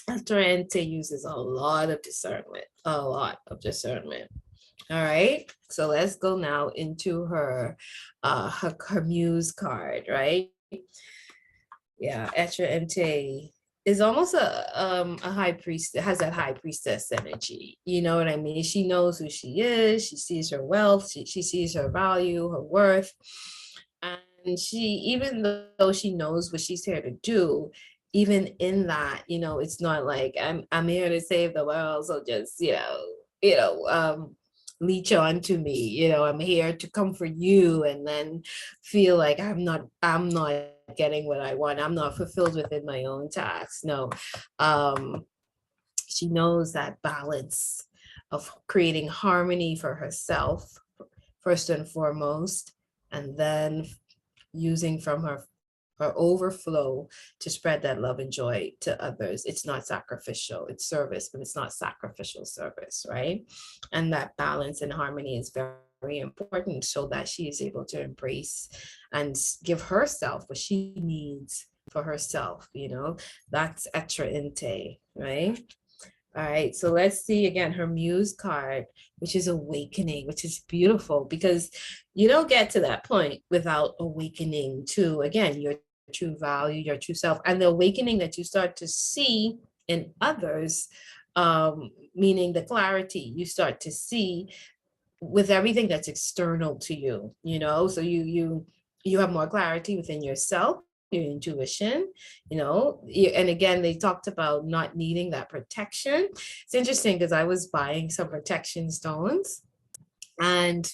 Torrente uses a lot of discernment, a lot of discernment. All right, so let's go now into her muse card, right? Yeah, Etre ente is almost a high priest, has that high priestess energy. You know what I mean? She knows who she is. She sees her wealth. She sees her value, her worth, and she, even though she knows what she's here to do, even in that, it's not like I'm here to save the world, so just leech on to me. I'm here to comfort you, and then feel like I'm not getting what I want. I'm not fulfilled within my own tasks. No, she knows that balance of creating harmony for herself first and foremost, and then using from her overflow to spread that love and joy to others. It's not sacrificial, it's service, but it's not sacrificial service, right? And that balance and harmony is very important, so that she is able to embrace and give herself what she needs for herself. That's Etre ente, right? All right, so let's see again her muse card, which is awakening, which is beautiful, because you don't get to that point without awakening to, again, your true value, your true self, and the awakening that you start to see in others, meaning the clarity you start to see with everything that's external to you, you know, so you have more clarity within yourself, your intuition, you know. And again, they talked about not needing that protection. It's interesting because I was buying some protection stones, and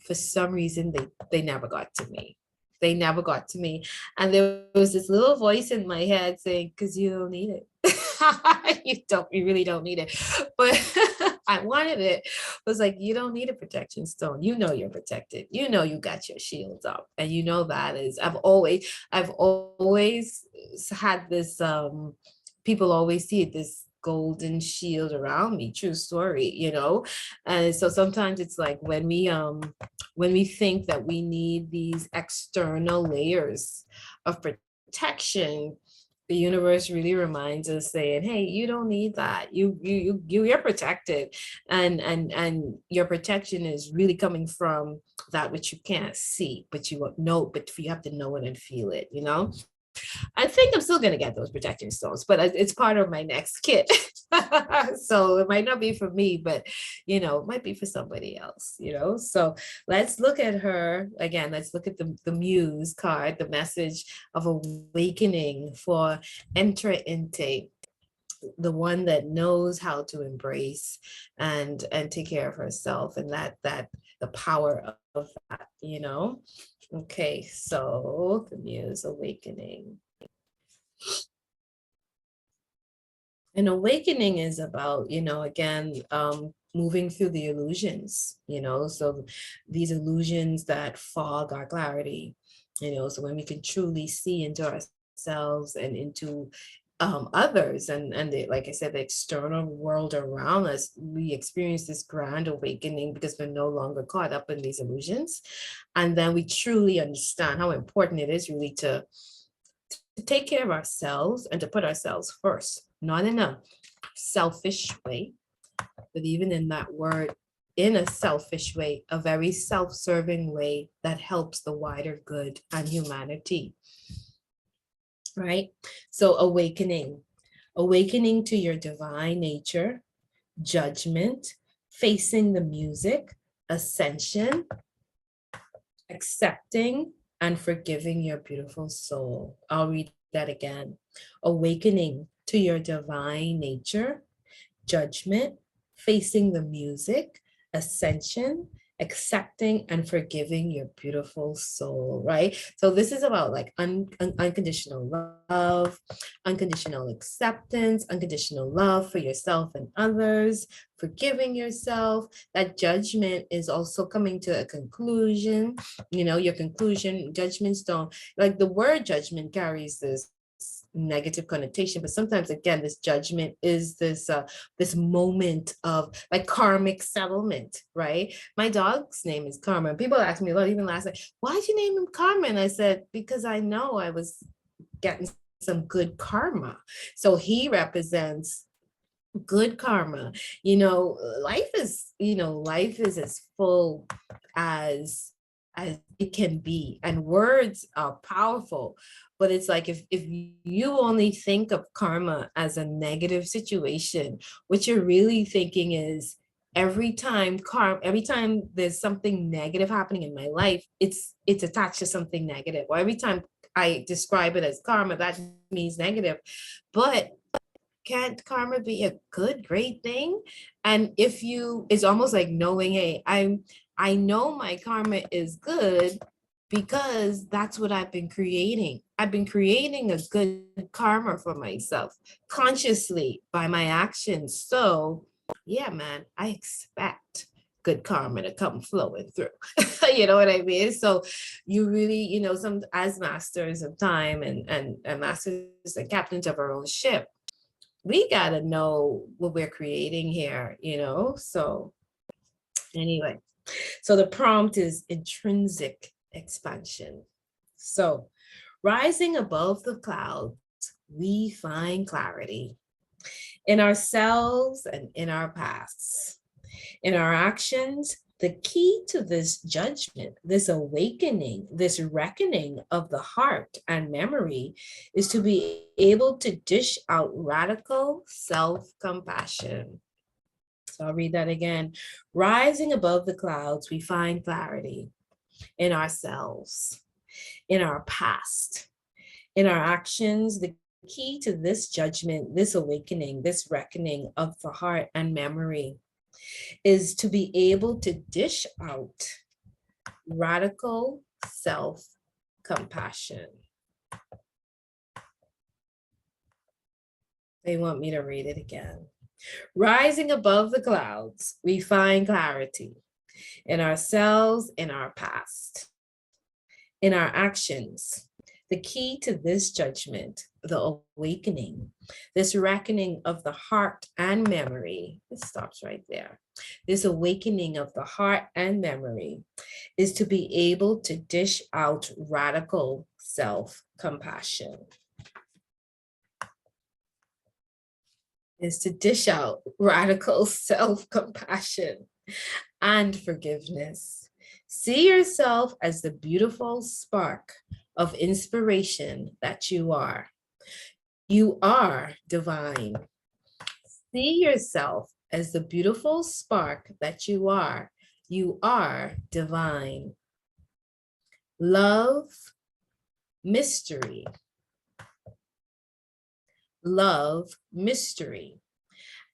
for some reason they never got to me. They never got to me. And there was this little voice in my head saying, because you don't need it. You really don't need it. But I wanted it. It was like, you don't need a protection stone. You know you're protected. You know you got your shields up. And you know that is, I've always had this people always see it, this golden shield around me. True story, you know. And so sometimes it's like when we think that we need these external layers of protection, the universe really reminds us, saying, hey, you don't need that. You're protected. And your protection is really coming from that which you can't see, but you know, but you have to know it and feel it, you know. I think I'm still gonna get those protection stones, but it's part of my next kit. So it might not be for me, but you know, it might be for somebody else, you know. So let's look at her again. Let's look at the muse card, the message of awakening for enter intake, the one that knows how to embrace and take care of herself, and that the power of that, you know. Okay, so the muse awakening. And awakening is about, you know, again, moving through the illusions, you know, so these illusions that fog our clarity, you know, so when we can truly see into ourselves and into others, like I said, the external world around us, we experience this grand awakening because we're no longer caught up in these illusions. And then we truly understand how important it is really to take care of ourselves and to put ourselves first, not in a selfish way, but even in that word, in a selfish way, a very self-serving way that helps the wider good and humanity, right? So awakening to your divine nature, judgment, facing the music, ascension, accepting and forgiving your beautiful soul. I'll read that again. Awakening to your divine nature, judgment, facing the music, ascension, accepting and forgiving your beautiful soul, right? So this is about like unconditional love, unconditional acceptance, unconditional love for yourself and others, forgiving yourself. That judgment is also coming to a conclusion. You know, your conclusion, judgments don't, like the word judgment carries this negative connotation, but sometimes again this judgment is this moment of like karmic settlement, right? My dog's name is Karma. People ask me a lot, even last night, why'd you name him Karma? And I said, because I know I was getting some good karma. So he represents good karma. You know, life is as full as it can be, and words are powerful. But it's like if you only think of karma as a negative situation, what you're really thinking is every time there's something negative happening in my life, it's attached to something negative, or every time I describe it as karma, that means negative. But can't karma be a good, great thing? And if you, it's almost like knowing, hey, I know my karma is good because that's what I've been creating. I've been creating a good karma for myself consciously by my actions. So yeah, man, I expect good karma to come flowing through. You know what I mean? So you really, you know, some as masters of time and masters and captains of our own ship, we got to know what we're creating here, you know? So anyway, so the prompt is intrinsic expansion. So rising above the clouds, we find clarity in ourselves and in our paths, in our actions. The key to this judgment, this awakening, this reckoning of the heart and memory is to be able to dish out radical self-compassion. So I'll read that again. Rising above the clouds, we find clarity in ourselves, in our past, in our actions. The key to this judgment, this awakening, this reckoning of the heart and memory is to be able to dish out radical self-compassion. They want me to read it again. Rising above the clouds, we find clarity in ourselves, in our past, in our actions. The key to this judgment, the awakening, this reckoning of the heart and memory, it stops right there. This awakening of the heart and memory is to be able to dish out radical self-compassion. Is to dish out radical self-compassion and forgiveness. See yourself as the beautiful spark of inspiration that you are. You are divine. See yourself as the beautiful spark that you are. You are divine. Love, mystery. Love, mystery.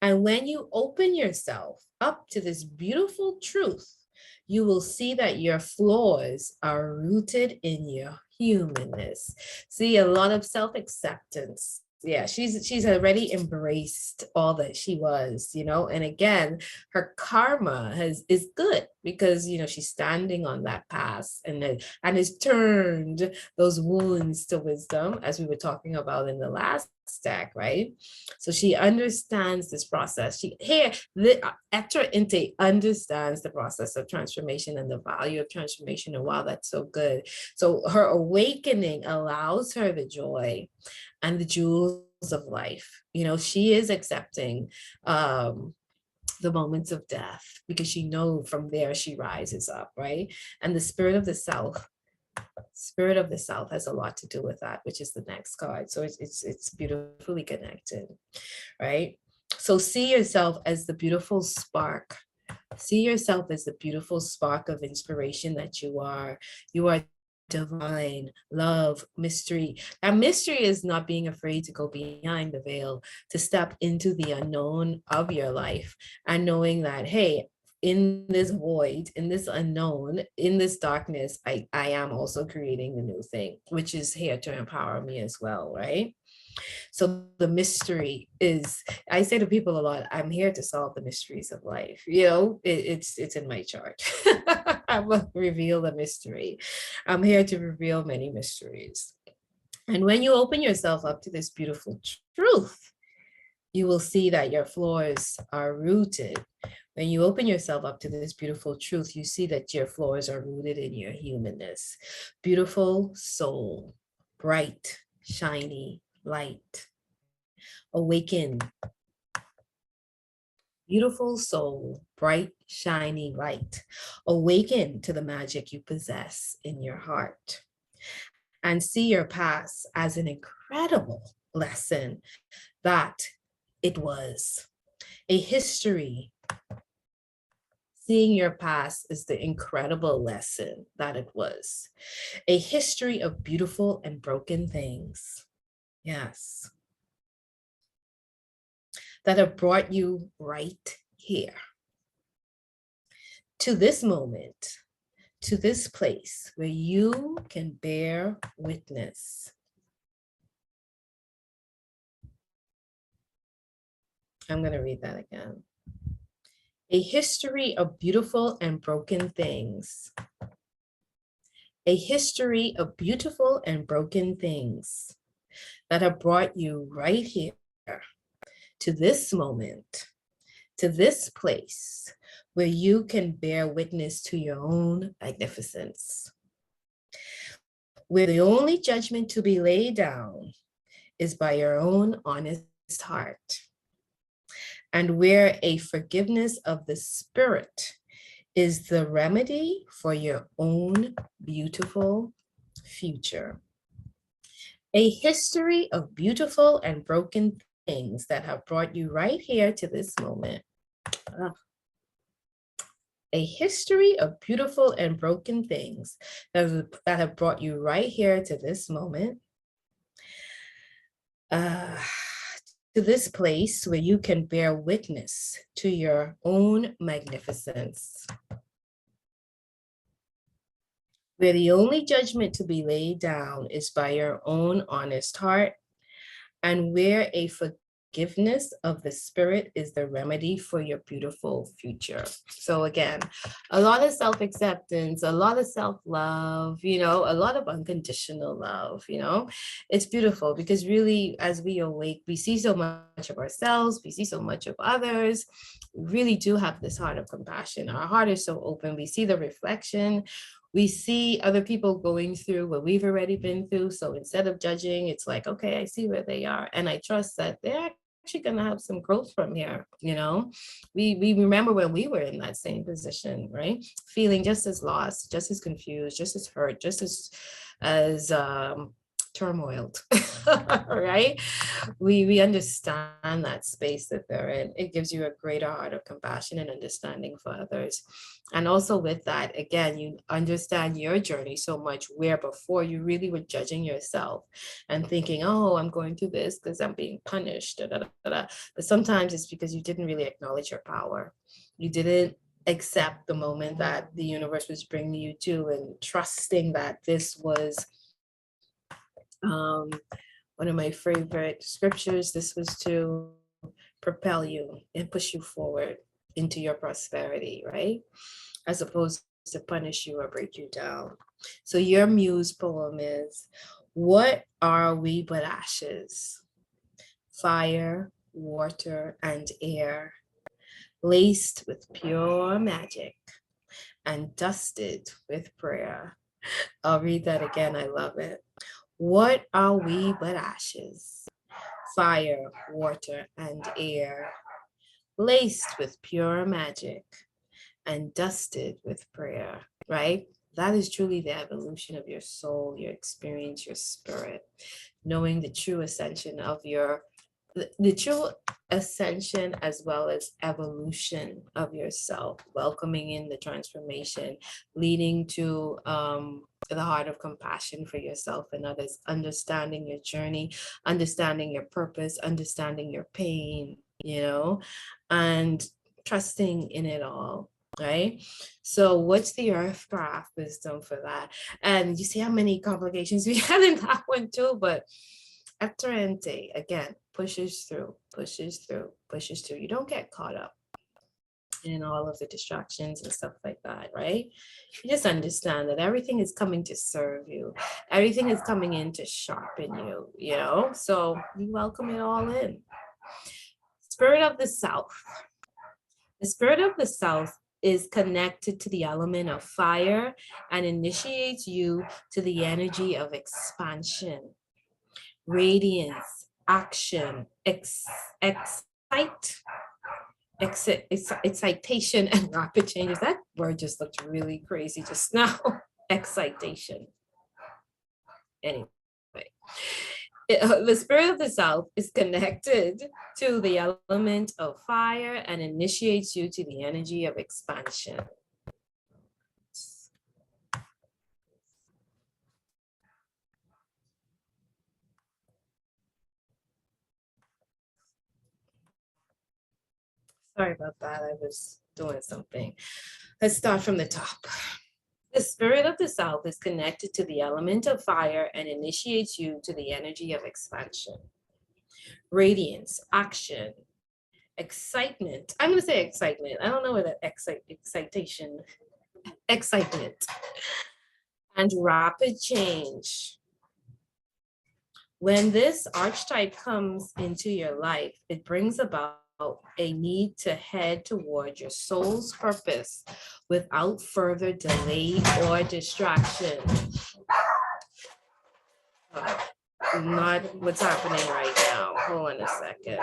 And when you open yourself up to this beautiful truth, you will see that your flaws are rooted in your humanness. See, a lot of self-acceptance. Yeah, she's already embraced all that she was, you know, and again, her karma is good because, you know, she's standing on that past and has turned those wounds to wisdom, as we were talking about in the last stack, right? So she understands this process. Ectra Inte understands the process of transformation and the value of transformation. And wow, that's so good. So her awakening allows her the joy and the jewels of life. You know, she is accepting the moments of death because she knows from there she rises up, right? And the spirit of the South has a lot to do with that, which is the next card. So it's beautifully connected, right? So see yourself as the beautiful spark. See yourself as the beautiful spark of inspiration that you are. You are divine, love, mystery. And mystery is not being afraid to go behind the veil, to step into the unknown of your life and knowing that, hey, in this void, in this unknown, in this darkness, I am also creating the new thing, which is here to empower me as well, right? So the mystery is, I say to people a lot, I'm here to solve the mysteries of life. You know, it's in my chart. I will reveal the mystery. I'm here to reveal many mysteries. And when you open yourself up to this beautiful truth, you will see that your flaws are rooted. When you open yourself up to this beautiful truth, you see that your flaws are rooted in your humanness. Beautiful soul, bright, shiny, light. Awaken. Beautiful soul, bright, shiny light. Awaken to the magic you possess in your heart. And see your past as an incredible lesson that it was. A history. Seeing your past is the incredible lesson that it was. A history of beautiful and broken things. Yes. That have brought you right here. To this moment, to this place where you can bear witness. I'm going to read that again. A history of beautiful and broken things. A history of beautiful and broken things that have brought you right here to this moment, to this place where you can bear witness to your own magnificence. Where the only judgment to be laid down is by your own honest heart. And where a forgiveness of the spirit is the remedy for your own beautiful future. A history of beautiful and broken things that have brought you right here to this moment. A history of beautiful and broken things that have brought you right here to this moment, to this place where you can bear witness to your own magnificence, where the only judgment to be laid down is by your own honest heart, and where a forgiveness of the spirit is the remedy for your beautiful future. So again, a lot of self-acceptance, a lot of self-love, a lot of unconditional love, it's beautiful because really as we awake, we see so much of ourselves, we see so much of others. We really do have this heart of compassion. Our heart is so open. We see the reflection. We see other people going through what we've already been through. So instead of judging, it's like, okay, I see where they are. And I trust that they're actually going to have some growth from here. We remember when we were in that same position, right? Feeling just as lost, just as confused, just as hurt, just as turmoiled, right? We understand that space that they're in. It gives you a greater heart of compassion and understanding for others. And also with that, again, you understand your journey so much where before you really were judging yourself and thinking, oh, I'm going through this because I'm being punished. Da, da, da, da. But sometimes it's because you didn't really acknowledge your power. You didn't accept the moment that the universe was bringing you to, and trusting that this was one of my favorite scriptures. This was to propel you and push you forward into your prosperity, right? As opposed to punish you or break you down. So your muse poem is, what are we but ashes? Fire, water, and air, laced with pure magic and dusted with prayer. I'll read that again. I love it. What are we but ashes? Fire, water, and air, laced with pure magic and dusted with prayer, right? That is truly the evolution of your soul, your experience, your spirit, knowing the true ascension of the true ascension as well as evolution of yourself, welcoming in the transformation, leading to the heart of compassion for yourself and others, understanding your journey, understanding your purpose, understanding your pain, and trusting in it all. Right? So what's the earthcraft wisdom for that? And you see how many complications we had in that one too, but Ectorente, again, pushes through, pushes through, pushes through. You don't get caught up in all of the distractions and stuff like that, right? You just understand that everything is coming to serve you. Everything is coming in to sharpen you, So you welcome it all in. Spirit of the South. The spirit of the South is connected to the element of fire and initiates you to the energy of expansion, radiance, action, excitation, and rapid changes. That word just looked really crazy just now. Excitation. Anyway, the spirit of the South is connected to the element of fire and initiates you to the energy of expansion. Sorry about that. I was doing something. Let's start from the top. The spirit of the South is connected to the element of fire and initiates you to the energy of expansion, radiance, action, excitement. I'm going to say excitement. I don't know what that excitation, excitement, and rapid change. When this archetype comes into your life, it brings about a need to head toward your soul's purpose without further delay or distraction. Not what's happening right now. Hold on a second.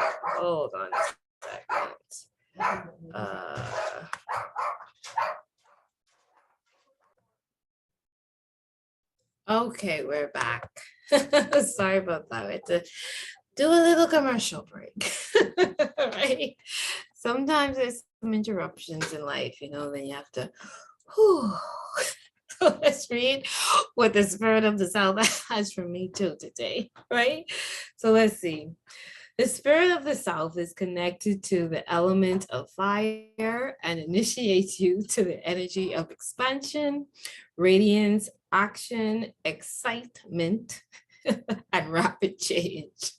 Okay, we're back. Sorry about that. We had to do a little commercial break. Right? Sometimes there's some interruptions in life, then you have to, whew. So let's read what the Spirit of the South has for me too today, right? So let's see. The Spirit of the South is connected to the element of fire and initiates you to the energy of expansion, radiance, action, excitement, and rapid change.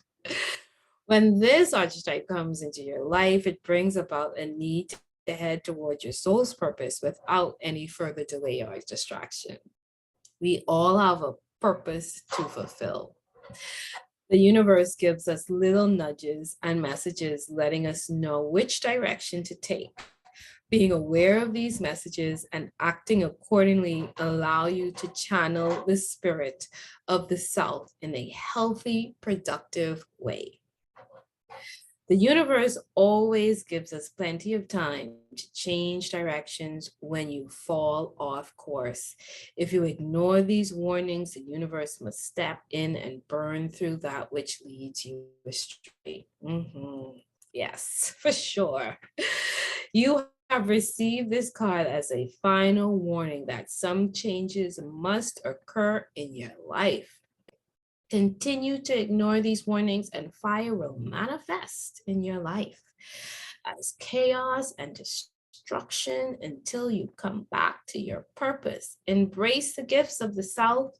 When this archetype comes into your life, it brings about a need to head towards your soul's purpose without any further delay or distraction. We all have a purpose to fulfill. The universe gives us little nudges and messages letting us know which direction to take. Being aware of these messages and acting accordingly allow you to channel the spirit of the South in a healthy, productive way. The universe always gives us plenty of time to change directions when you fall off course. If you ignore these warnings, the universe must step in and burn through that which leads you astray. Yes, for sure. You have received this card as a final warning that some changes must occur in your life. Continue to ignore these warnings and fire will manifest in your life as chaos and destruction until you come back to your purpose. Embrace the gifts of the South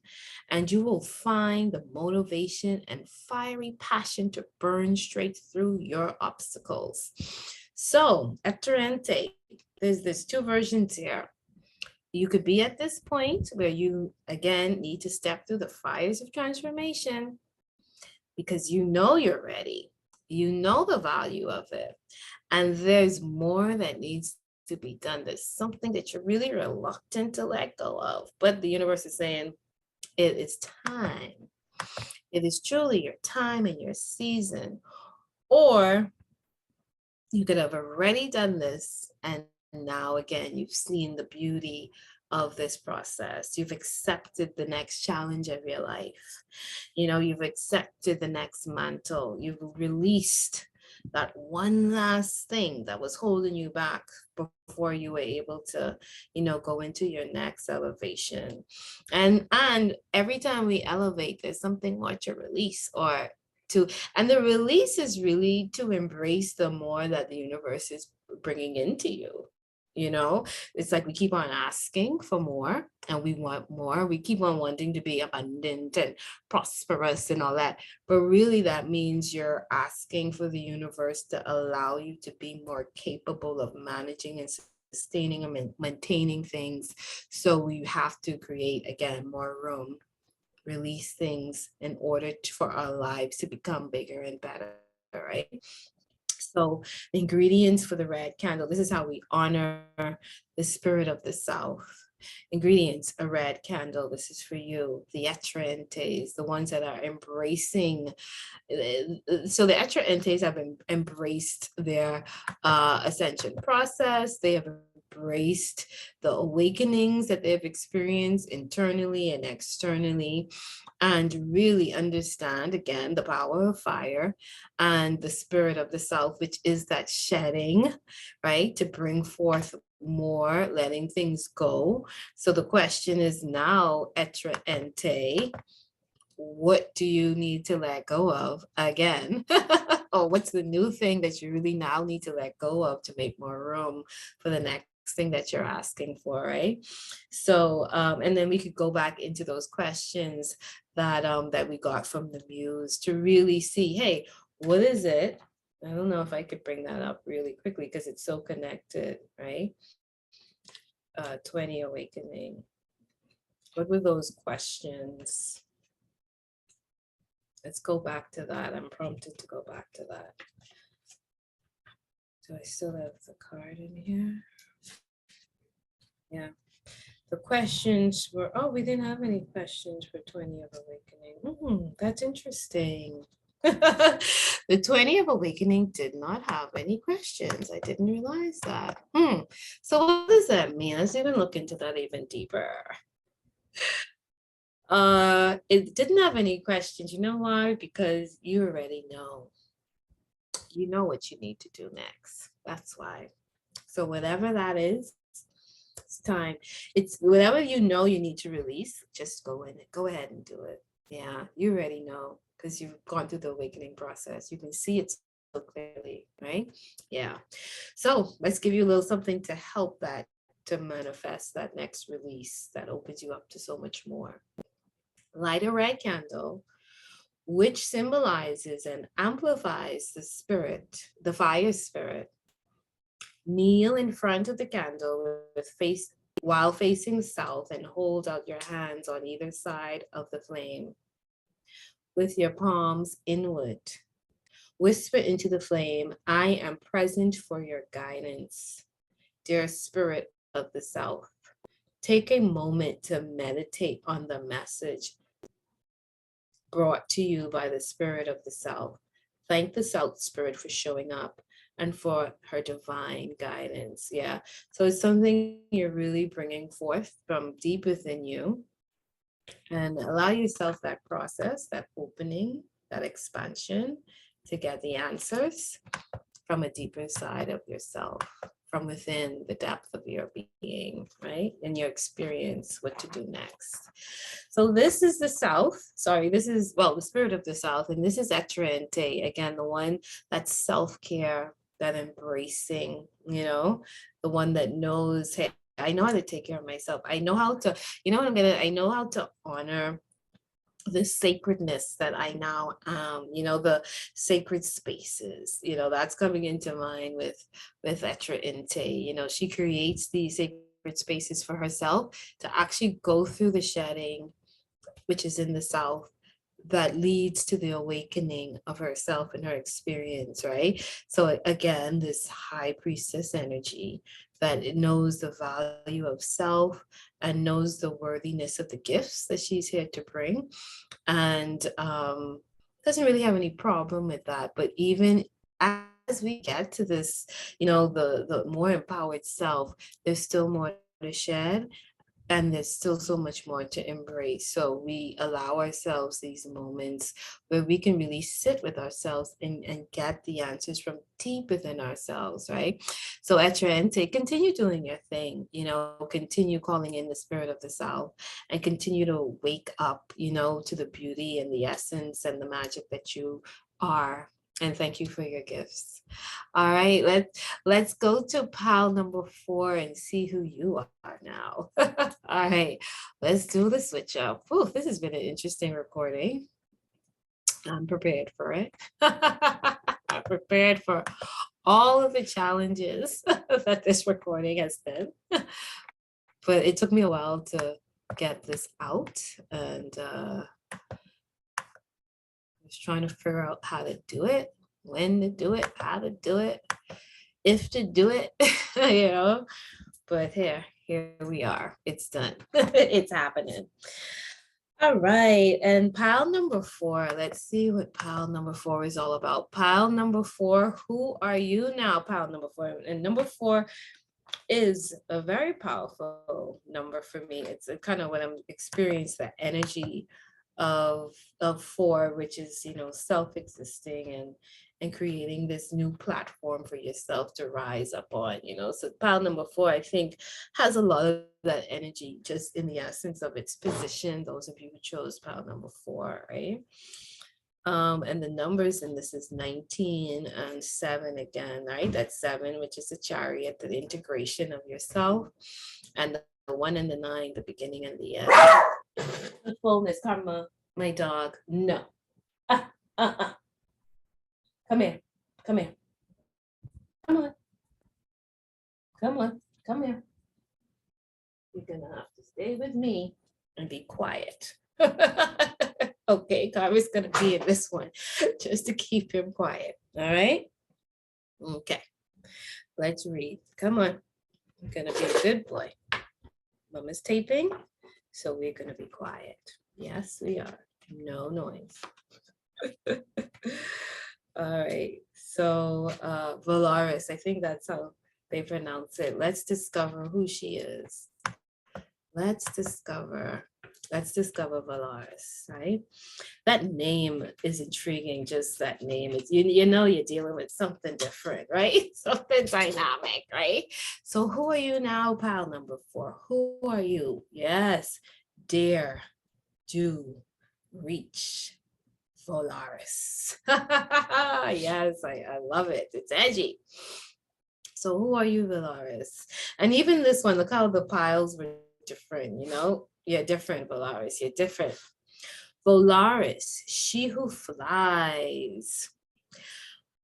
and you will find the motivation and fiery passion to burn straight through your obstacles. So, Eterente, there's two versions here. You could be at this point where you, again, need to step through the fires of transformation because you know you're ready. You know the value of it. And there's more that needs to be done. There's something that you're really reluctant to let go of. But the universe is saying it is time. It is truly your time and your season. Or you could have already done this and now again you've seen the beauty of this process. You've accepted the next challenge of your life. You've accepted the next mantle. You've released that one last thing that was holding you back before you were able to go into your next elevation. And every time we elevate, there's something more to release or and the release is really to embrace the more that the universe is bringing into you. It's like we keep on asking for more and we want more. We keep on wanting to be abundant and prosperous and all that. But really, that means you're asking for the universe to allow you to be more capable of managing and sustaining and maintaining things. So we have to create, again, more room, release things in order for our lives to become bigger and better, right? So the ingredients for the red candle, this is how we honor the spirit of the South. Ingredients, a red candle, this is for you. The Etrentes, the ones that are embracing. So the Etrentes have embraced their ascension process. They have embraced the awakenings that they've experienced internally and externally, and really understand, again, the power of fire and the spirit of the South, which is that shedding, right? To bring forth more, letting things go. So the question is now, Etra Ente, what do you need to let go of again? Or what's the new thing that you really now need to let go of to make more room for the next thing that you're asking for, right? So, and then we could go back into those questions that we got from the muse to really see, hey, what is it? I don't know if I could bring that up really quickly because it's so connected, right? 20 awakening. What were those questions? Let's go back to that. I'm prompted to go back to that. Do I still have the card in here? Yeah. The questions were, oh, we didn't have any questions for 20 of awakening. That's interesting. The 20 of awakening did not have any questions. I didn't realize that. So what does that mean? Let's even look into that even deeper. It didn't have any questions. You know why? Because you already know. You know what you need to do next. That's why. So whatever that is, it's time. It's whatever you know you need to release, just go in it. Go ahead and do it. Yeah, you already know because you've gone through the awakening process. You can see it so clearly, right? Yeah. So let's give you a little something to help that to manifest that next release that opens you up to so much more. Light a red candle, which symbolizes and amplifies the spirit, the fire spirit. Kneel in front of the candle with face while facing south and hold out your hands on either side of the flame with your palms inward. Whisper into the flame, I am present for your guidance, dear spirit of the south. Take a moment to meditate on the message brought to you by the spirit of the south. Thank the south spirit for showing up and for her divine guidance. Yeah. So it's something you're really bringing forth from deep within you, and allow yourself that process, that opening, that expansion to get the answers from a deeper side of yourself, from within the depth of your being, right? And your experience, what to do next. So this is the South. Sorry, this is, well, the spirit of the South. And this is Etrente, again, the one that's self-care, that embracing, the one that knows, hey, I know how to take care of myself. I know how to, I know how to honor the sacredness that I now am, the sacred spaces, that's coming into mind with Etra Inte. She creates these sacred spaces for herself to actually go through the shedding, which is in the South, that leads to the awakening of herself and her experience, right? So again, this high priestess energy that it knows the value of self and knows the worthiness of the gifts that she's here to bring, and doesn't really have any problem with that. But even as we get to this, the more empowered self, there's still more to shed, and there's still so much more to embrace. So we allow ourselves these moments where we can really sit with ourselves and get the answers from deep within ourselves, right? So Etrente, continue doing your thing, continue calling in the spirit of the South, and continue to wake up, to the beauty and the essence and the magic that you are. And thank you for your gifts. All right, let's go to pile number 4 and see who you are now. All right, let's do the switch up. Ooh, this has been an interesting recording. I'm prepared for it. I'm prepared for all of the challenges that this recording has been. But it took me a while to get this out, and I was trying to figure out how to do it, when to do it, how to do it, if to do it, but here we are. It's done. It's happening. All right. And pile number 4, let's see what pile number 4 is all about. Pile number 4, who are you now? Pile number 4. And number 4 is a very powerful number for me. It's kind of when I'm experiencing the energy of 4, which is, self-existing and creating this new platform for yourself to rise up on, So pile number 4, I think, has a lot of that energy just in the essence of its position. Those of you who chose pile number 4, right? And the numbers in this is 19 and 7 again, right? That's 7, which is the chariot, the integration of yourself, and the 1 and the 9, the beginning and the end. The fullness, Karma, my dog. No. Come here. Come here. Come on. Come on. Come here. You're gonna have to stay with me and be quiet. Okay, Karma's gonna be in this one just to keep him quiet. All right. Okay. Let's read. Come on. I'm gonna be a good boy. Mama's taping, so we're gonna be quiet. Yes, we are. No noise. All right. So Valaris, I think that's how they pronounce it. Let's discover who she is. Let's discover Let's discover Valaris, right? That name is intriguing. Just that name is, you know, you're dealing with something different, right? Something dynamic, right? So who are you now, pile number 4? Who are you? Yes, dare, do, reach, Valaris. Yes, I love it. It's edgy. So who are you, Valaris? And even this one, look how the piles were different, you know? You're different, Valaris. You're different. Volaris, she who flies,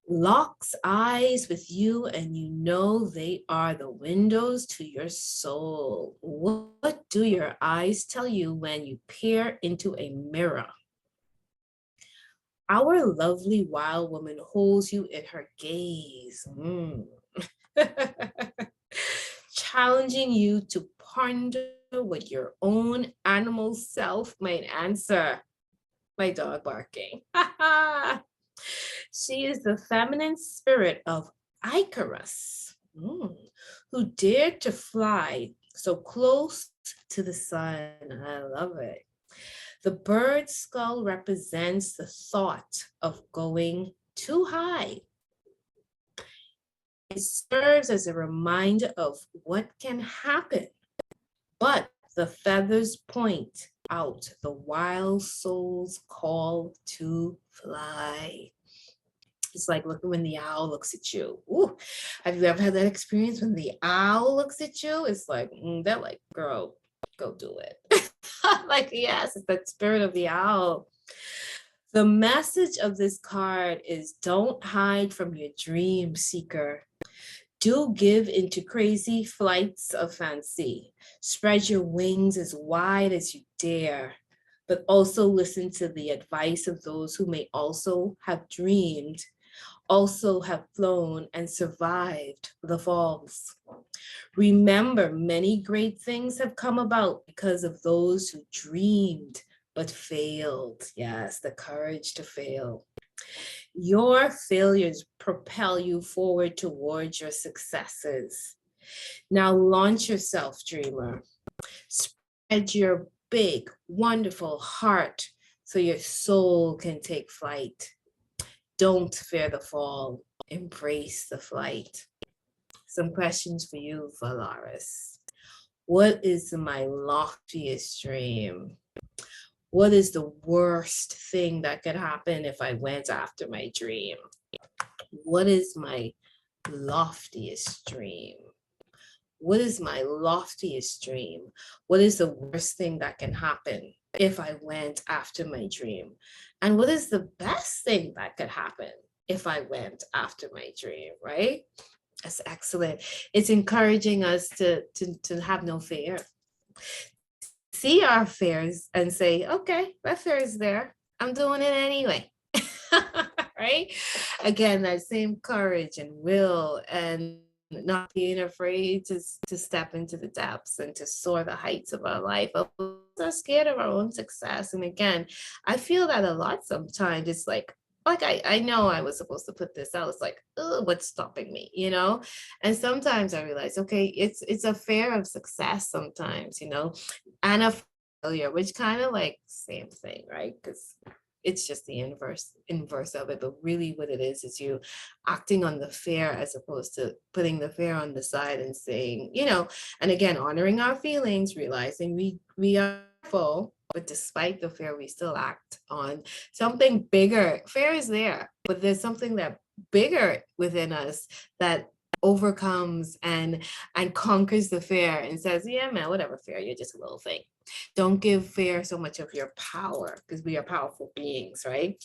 locks eyes with you, and you know they are the windows to your soul. What do your eyes tell you when you peer into a mirror? Our lovely wild woman holds you in her gaze, challenging you to ponder what your own animal self might answer. My dog barking. She is the feminine spirit of Icarus, who dared to fly so close to the sun. I love it. The bird skull represents the thought of going too high. It serves as a reminder of what can happen, but the feathers point out the wild soul's call to fly. It's like looking when the owl looks at you. Ooh, have you ever had that experience when the owl looks at you? It's like, they're like, girl, go do it. Like, yes, it's that spirit of the owl. The message of this card is don't hide from your dream, seeker. Do give into crazy flights of fancy. Spread your wings as wide as you dare, but also listen to the advice of those who may also have dreamed, also have flown and survived the falls. Remember, many great things have come about because of those who dreamed but failed. Yes, the courage to fail. Your failures propel you forward towards your successes. Now launch yourself, dreamer. Spread your big, wonderful heart so your soul can take flight. Don't fear the fall, embrace the flight. Some questions for you, Valaris. What is my loftiest dream? What is the worst thing that could happen if I went after my dream? What is my loftiest dream? What is my loftiest dream? What is the worst thing that can happen if I went after my dream? And what is the best thing that could happen if I went after my dream, right? That's excellent. It's encouraging us to have no fear. See our fears and say, okay, that fear is there. I'm doing it anyway. Right? Again, that same courage and will and not being afraid to step into the depths and to soar the heights of our life. We're scared of our own success. And again, I feel that a lot sometimes. It's like I know I was supposed to put this out. It's like, oh, what's stopping me, you know? And sometimes I realize, okay, it's a fear of success sometimes, you know, and a failure, which kind of like same thing, right? Because it's just the inverse of it. But really what it is you acting on the fear as opposed to putting the fear on the side and saying, you know, and again, honoring our feelings, realizing we are full, but despite the fear, we still act on something bigger. Fear is there, but there's something that bigger within us that overcomes and conquers the fear and says, yeah, man, whatever fear, you're just a little thing. Don't give fear so much of your power because we are powerful beings, right?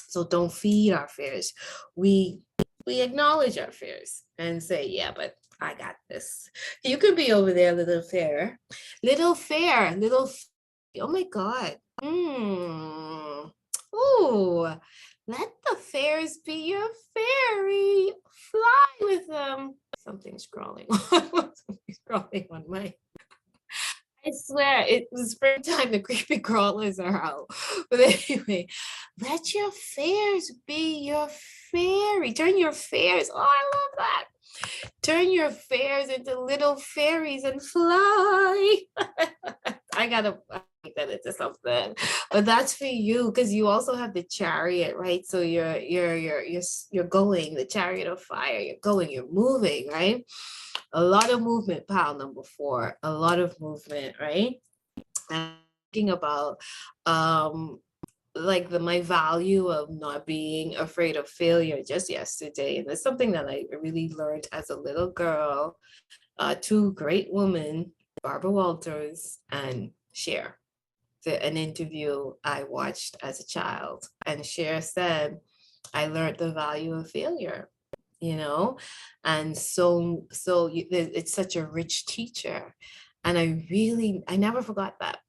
So don't feed our fears. We acknowledge our fears and say, yeah, but I got this. You could be over there, little fear. Little fear, oh my God. Oh, let the fairs be your fairy. Fly with them. Something's crawling. Something's crawling on my. I swear it was springtime. The creepy crawlers are out. But anyway, let your fairs be your fairy. Turn your fairs. Oh, I love that. Turn your fairs into little fairies and fly. I gotta that into something, but that's for you because you also have the chariot, right? So you're going the chariot of fire. You're going, you're moving, right? A lot of movement, pile number 4. A lot of movement, right? And thinking about like my value of not being afraid of failure just yesterday, and it's something that I really learned as a little girl. 2 great women, Barbara Walters and Cher. An interview I watched as a child, and Cher said, I learned the value of failure, you know, and it's such a rich teacher, and I never forgot that.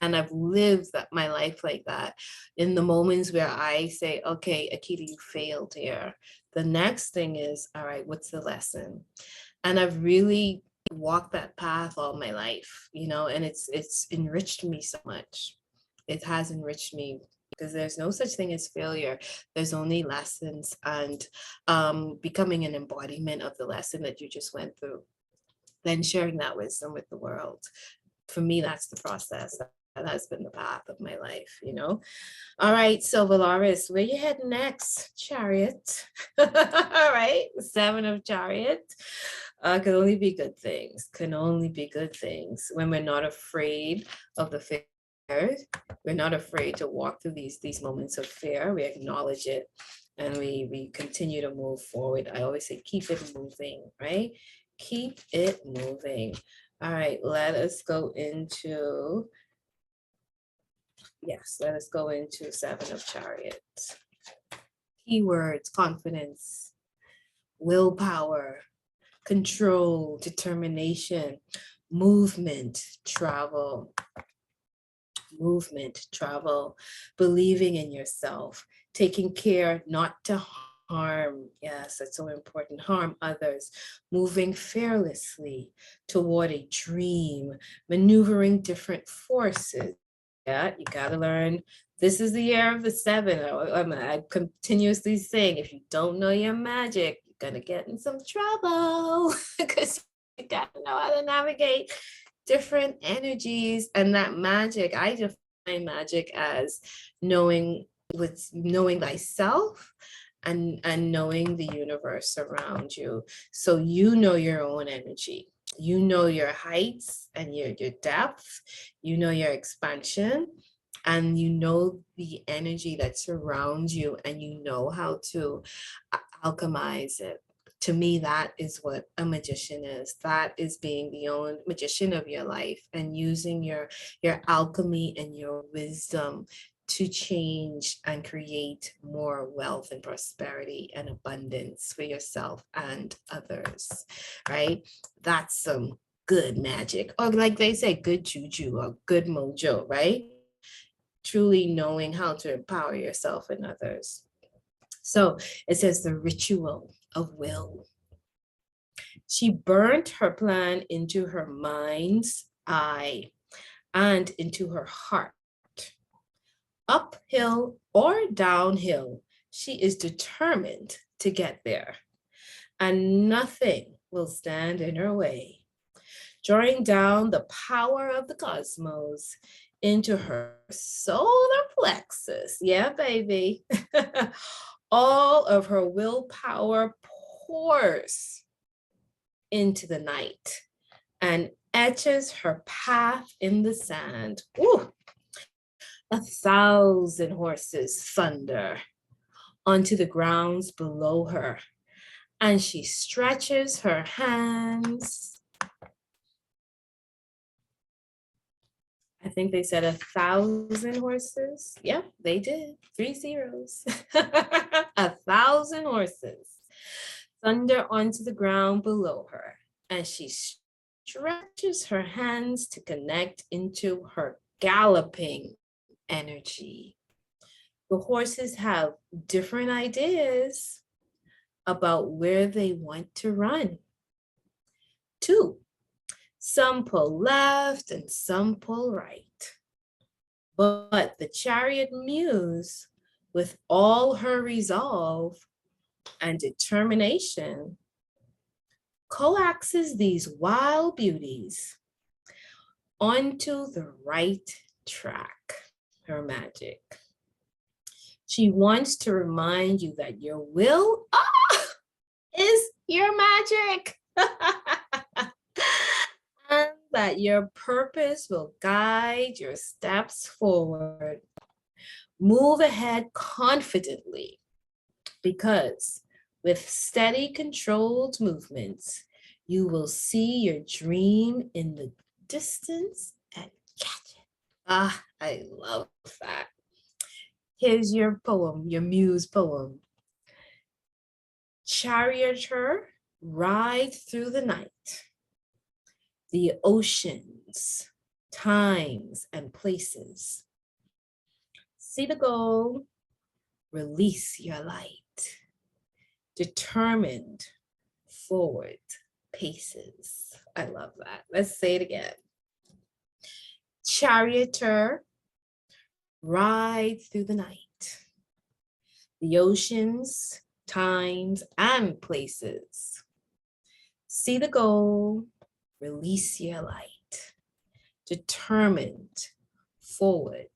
And I've lived my life like that. In the moments where I say, okay, Akita, you failed here. The next thing is, all right, what's the lesson? And I've really walked that path all my life, you know, and it's enriched me so much. It has enriched me because there's no such thing as failure. There's only lessons, and becoming an embodiment of the lesson that you just went through, then sharing that wisdom with the world. For me, that's the process. That has been the path of my life, you know. All right, so Valaris, where you heading next? Chariot. All right, 7 of Chariot. Can only be good things. Can only be good things when we're not afraid of the fear. We're not afraid to walk through these moments of fear. We acknowledge it, and we continue to move forward. I always say, keep it moving, right? Keep it moving. All right, let us go into. Yes, let us go into 7 of Chariots. Keywords: confidence, willpower, control, determination, movement, travel, believing in yourself, taking care not to harm. Yes, that's so important. Harm others, moving fearlessly toward a dream, maneuvering different forces. Yeah, you got to learn. This is the year of the 7. I continuously saying, if you don't know your magic, you're going to get in some trouble because you got to know how to navigate different energies. And that magic, I define magic as knowing thyself and knowing the universe around you. So you know your own energy. You know your heights and your depth, you know your expansion, and you know the energy that surrounds you, and you know how to alchemize it. To me, that is what a magician is. That is being the own magician of your life and using your alchemy and your wisdom to change and create more wealth and prosperity and abundance for yourself and others, right? That's some good magic, or like they say, good juju or good mojo, right? Truly knowing how to empower yourself and others. So it says the ritual of will. She burnt her plan into her mind's eye and into her heart. Uphill or downhill, she is determined to get there, and nothing will stand in her way. Drawing down the power of the cosmos into her solar plexus. Yeah, baby. All of her willpower pours into the night and etches her path in the sand. Ooh. 1,000 horses thunder onto the grounds below her, and she stretches her hands. I think they said 1,000 horses. Yep, they did. 3 zeros. 1,000 horses thunder onto the ground below her, and she stretches her hands to connect into her galloping energy. The horses have different ideas about where they want to run. 2, some pull left and some pull right. But the chariot muse, with all her resolve and determination, coaxes these wild beauties onto the right track her magic. She wants to remind you that your will is your magic. And that your purpose will guide your steps forward. Move ahead confidently, because with steady, controlled movements, you will see your dream in the distance and catch it. Ah, I love that. Here's your poem, your muse poem. Charioteer, ride through the night, the oceans, times, and places. See the goal, release your light. Determined, forward paces. I love that. Let's say it again. Charioteer, ride through the night, the oceans, times, and places. See the goal, release your light. Determined, forward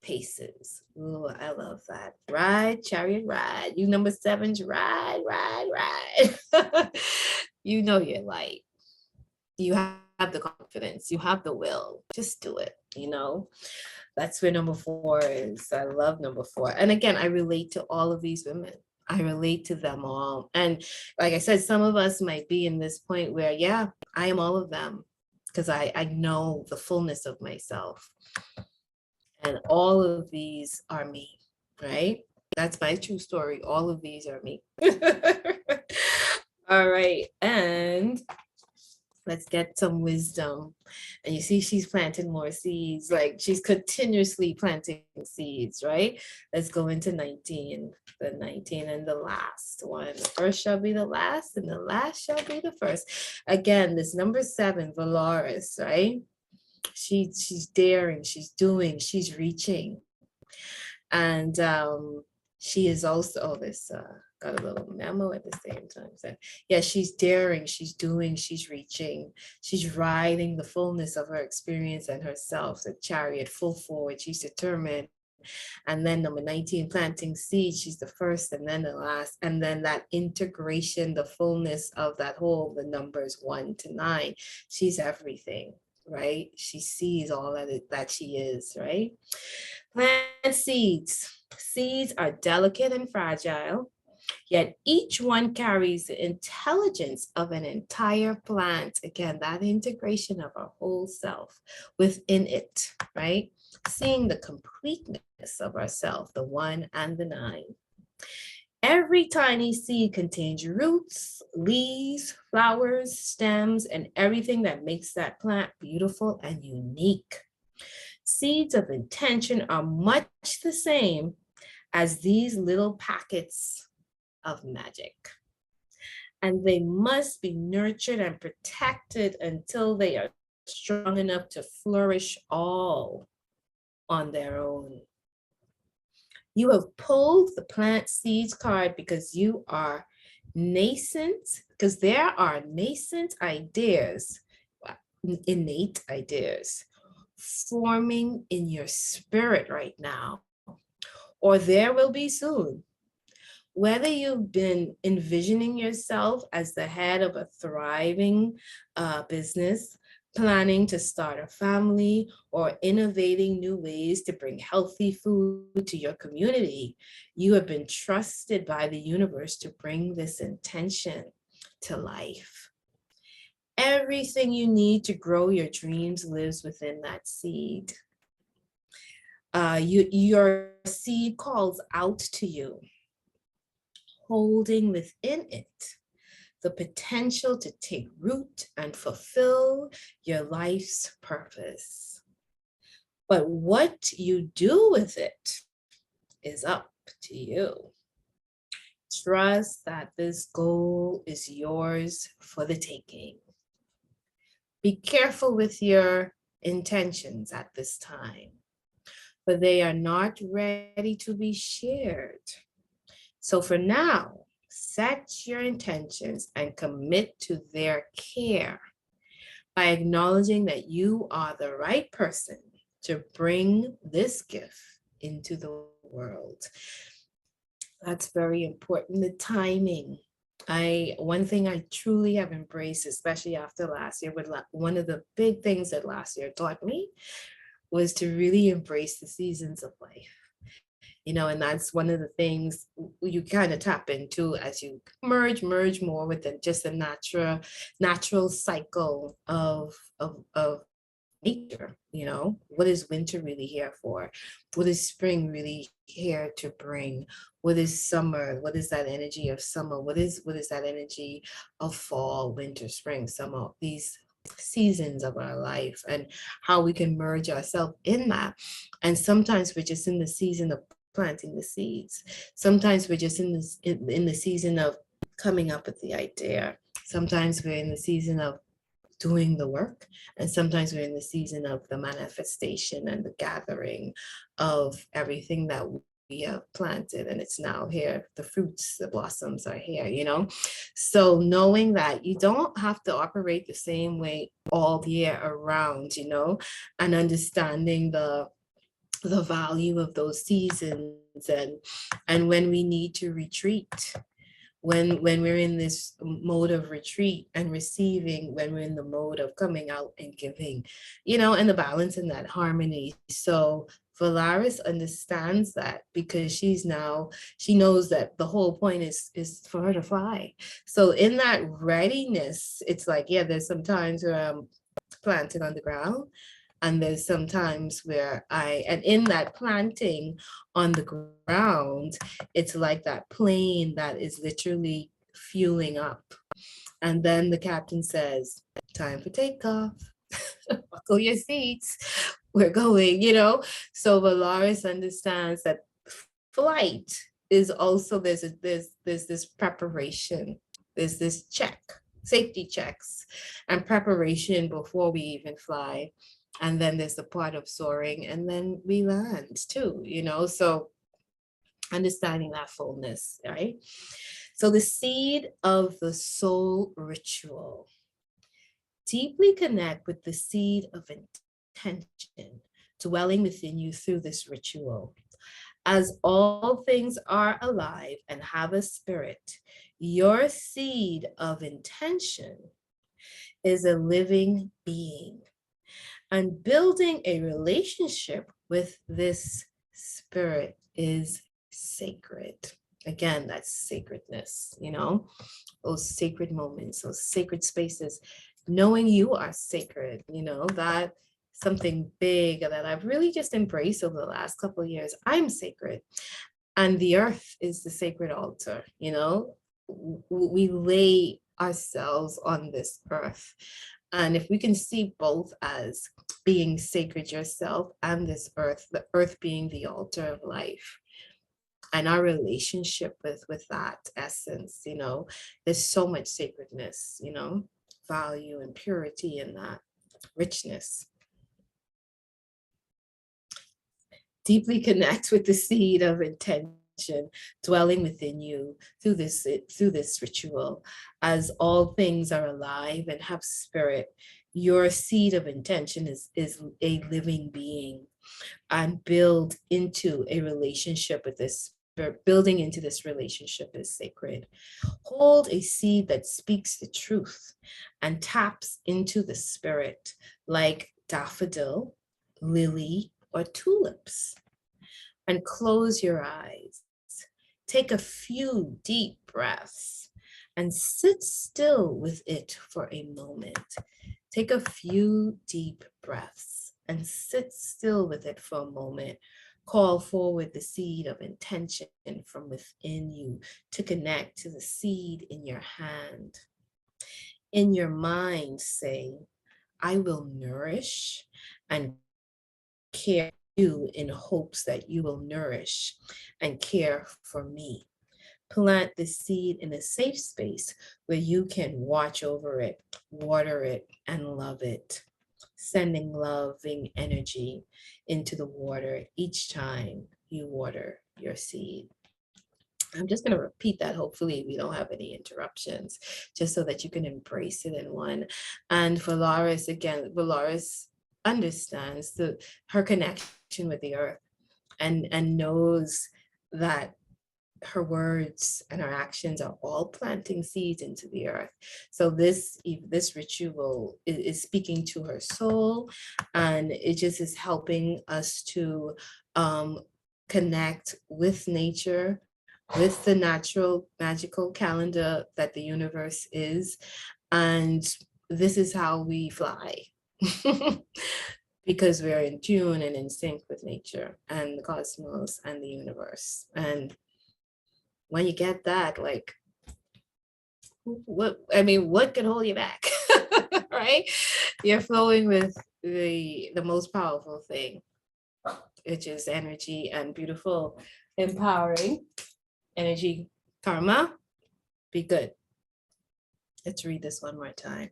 paces. Ooh, I love that. Ride, chariot, ride. You number sevens, ride, ride, ride. You know your light. You have the confidence. You have the will. Just do it, you know? That's where number 4 is. I love number 4. And again, I relate to all of these women. I relate to them all. And like I said, some of us might be in this point where, yeah, I am all of them, because I know the fullness of myself. And all of these are me, right? That's my true story. All of these are me. All right. And let's get some wisdom. And you see, she's planting more seeds. Like, she's continuously planting seeds, right? Let's go into 19. The 19 and the last one. The first shall be the last, and the last shall be the first. Again, this number 7, Valaris, right? She's daring, she's doing, she's reaching. And she is also, oh, this got a little memo at the same time. So yeah, she's daring, she's doing, she's reaching, she's riding the fullness of her experience and herself, the chariot, full forward, she's determined. And then number 19, planting seeds, she's the first and then the last. And then that integration, the fullness of that whole, the numbers 1 to 9, she's everything, right? She sees all that she is, right? Plant seeds. Seeds are delicate and fragile, yet each one carries the intelligence of an entire plant. Again, that integration of our whole self within it, right? Seeing the completeness of ourself, the 1 and the 9. Every tiny seed contains roots, leaves, flowers, stems, and everything that makes that plant beautiful and unique. Seeds of intention are much the same as these little packets of magic. And they must be nurtured and protected until they are strong enough to flourish all on their own. You have pulled the plant seeds card because you are nascent, because there are nascent ideas, innate ideas, forming in your spirit right now, or there will be soon. Whether you've been envisioning yourself as the head of a thriving business, planning to start a family, or innovating new ways to bring healthy food to your community, you have been trusted by the universe to bring this intention to life. Everything you need to grow your dreams lives within that seed. Your seed calls out to you, holding within it the potential to take root and fulfill your life's purpose. But what you do with it is up to you. Trust that this goal is yours for the taking. Be careful with your intentions at this time, for they are not ready to be shared. So for now, set your intentions and commit to their care by acknowledging that you are the right person to bring this gift into the world. That's very important. The timing. One thing I truly have embraced, especially after last year, one of the big things that last year taught me was to really embrace the seasons of life. And that's one of the things you kind of tap into as you merge more with just the natural cycle of nature. What is winter really here for? What is spring really here to bring? What is summer? What is that energy of summer? What is that energy of fall, winter, spring, summer? These seasons of our life, and how we can merge ourselves in that. And sometimes we're just in the season of planting the seeds. Sometimes we're just in the season of coming up with the idea. Sometimes we're in the season of doing the work, and sometimes we're in the season of the manifestation and the gathering of everything that we have planted, and it's now here. The fruits, the blossoms are here. So knowing that you don't have to operate the same way all year around, and understanding the value of those seasons, and when we need to retreat, when we're in this mode of retreat and receiving, when we're in the mode of coming out and giving, and the balance in that harmony. So Valaris understands that, because she knows that the whole point is for her to fly. So in that readiness, it's like, yeah, there's some times where I'm planted on the ground, and there's sometimes where and in that planting on the ground, it's like that plane that is literally fueling up. And then the captain says, time for takeoff. Buckle your seats. We're going. So Valaris understands that flight is also, there's this preparation, there's this safety checks and preparation before we even fly. And then there's the part of soaring, and then we land too, so understanding that fullness, right? So the seed of the soul ritual. Deeply connect with the seed of intention dwelling within you through this ritual. As all things are alive and have a spirit, your seed of intention is a living being. And building a relationship with this spirit is sacred. Again, that's sacredness, those sacred moments, those sacred spaces, knowing you are sacred, that something big that I've really just embraced over the last couple of years. I'm sacred, and the earth is the sacred altar. We lay ourselves on this earth, and if we can see both as being sacred yourself and this earth, the earth being the altar of life, and our relationship with that essence, there's so much sacredness, value and purity in that richness. Deeply connect with the seed of intention dwelling within you through this ritual. As all things are alive and have spirit, your seed of intention is a living being, and build into a relationship with this spirit. Building into this relationship is sacred. Hold a seed that speaks the truth and taps into the spirit, like daffodil, lily, or tulips. And close your eyes. Take a few deep breaths and sit still with it for a moment. Take a few deep breaths and sit still with it for a moment. Call forward the seed of intention from within you to connect to the seed in your hand. In your mind, say, I will nourish and care you in hopes that you will nourish and care for me. Plant the seed in a safe space where you can watch over it, water it, and love it, sending loving energy into the water each time you water your seed. I'm just going to repeat that. Hopefully we don't have any interruptions, just so that you can embrace it in one. And Valaris, again, Valaris understands her connection with the earth, and knows that her words and her actions are all planting seeds into the earth. So this ritual is speaking to her soul, and it just is helping us to connect with nature, with the natural magical calendar that the universe is. And this is how we fly. Because we're in tune and in sync with nature and the cosmos and the universe. And when you get that, like, what can hold you back? Right? You're flowing with the most powerful thing, which is energy and beautiful, empowering energy. Karma, be good. Let's read this one more time.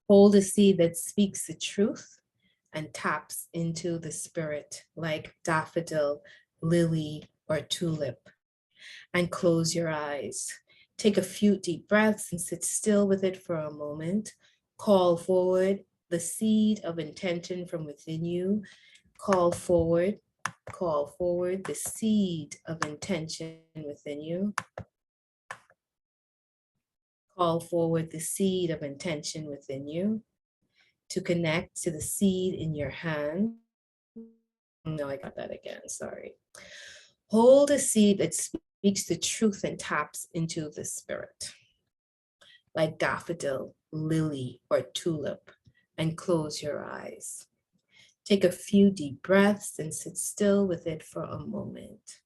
Hold a seed that speaks the truth and taps into the spirit like daffodil, lily, or tulip. And close your eyes. Take a few deep breaths and sit still with it for a moment. Call forward the seed of intention from within you. Call forward the seed of intention within you. Call forward the seed of intention within you to connect to the seed in your hand. No, I got that again, sorry. Hold a seed that speaks the truth and taps into the spirit, like daffodil, lily, or tulip, and close your eyes. Take a few deep breaths and sit still with it for a moment.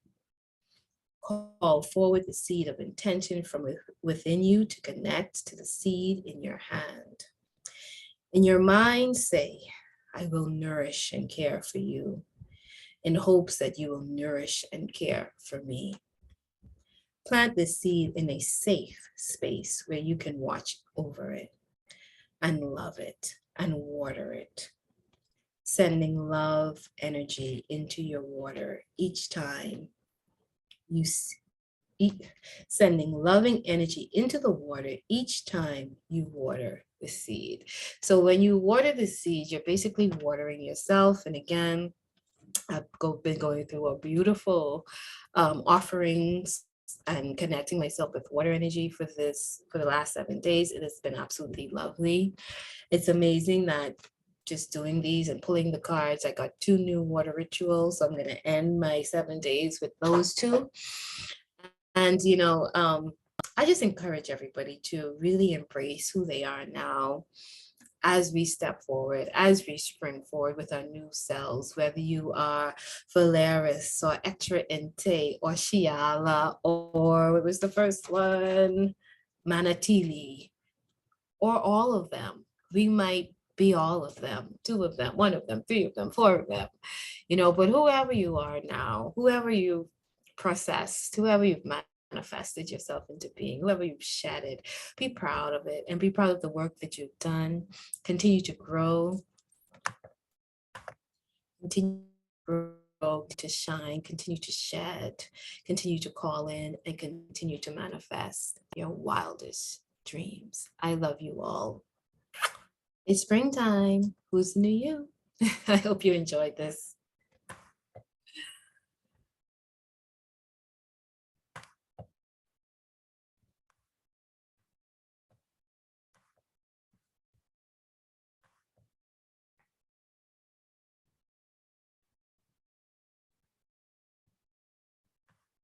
Call forward the seed of intention from within you to connect to the seed in your hand. In your mind, say, I will nourish and care for you, in hopes that you will nourish and care for me. Plant this seed in a safe space where you can watch over it and love it and water it, sending love energy into your water each time you sending loving energy into the water each time you water the seed. So when you water the seed, you're basically watering yourself. And again, I've been going through a beautiful offerings and connecting myself with water energy for the last 7 days. It has been absolutely lovely. It's amazing that just doing these and pulling the cards, I got 2 new water rituals. So I'm going to end my 7 days with those 2. And, I just encourage everybody to really embrace who they are now as we step forward, as we spring forward with our new selves, whether you are Valeris or Etra Ente or Shiala, or what was the first one? Manatili, or all of them. We might be all of them, 2 of them, 1 of them, 3 of them, 4 of them, but whoever you are now, whoever you've processed, whoever you've manifested yourself into being, whoever you've shedded, be proud of it and be proud of the work that you've done. Continue to grow, continue to grow, to shine, continue to shed, continue to call in, and continue to manifest your wildest dreams. I love you all. It's springtime. Who's the new you? I hope you enjoyed this.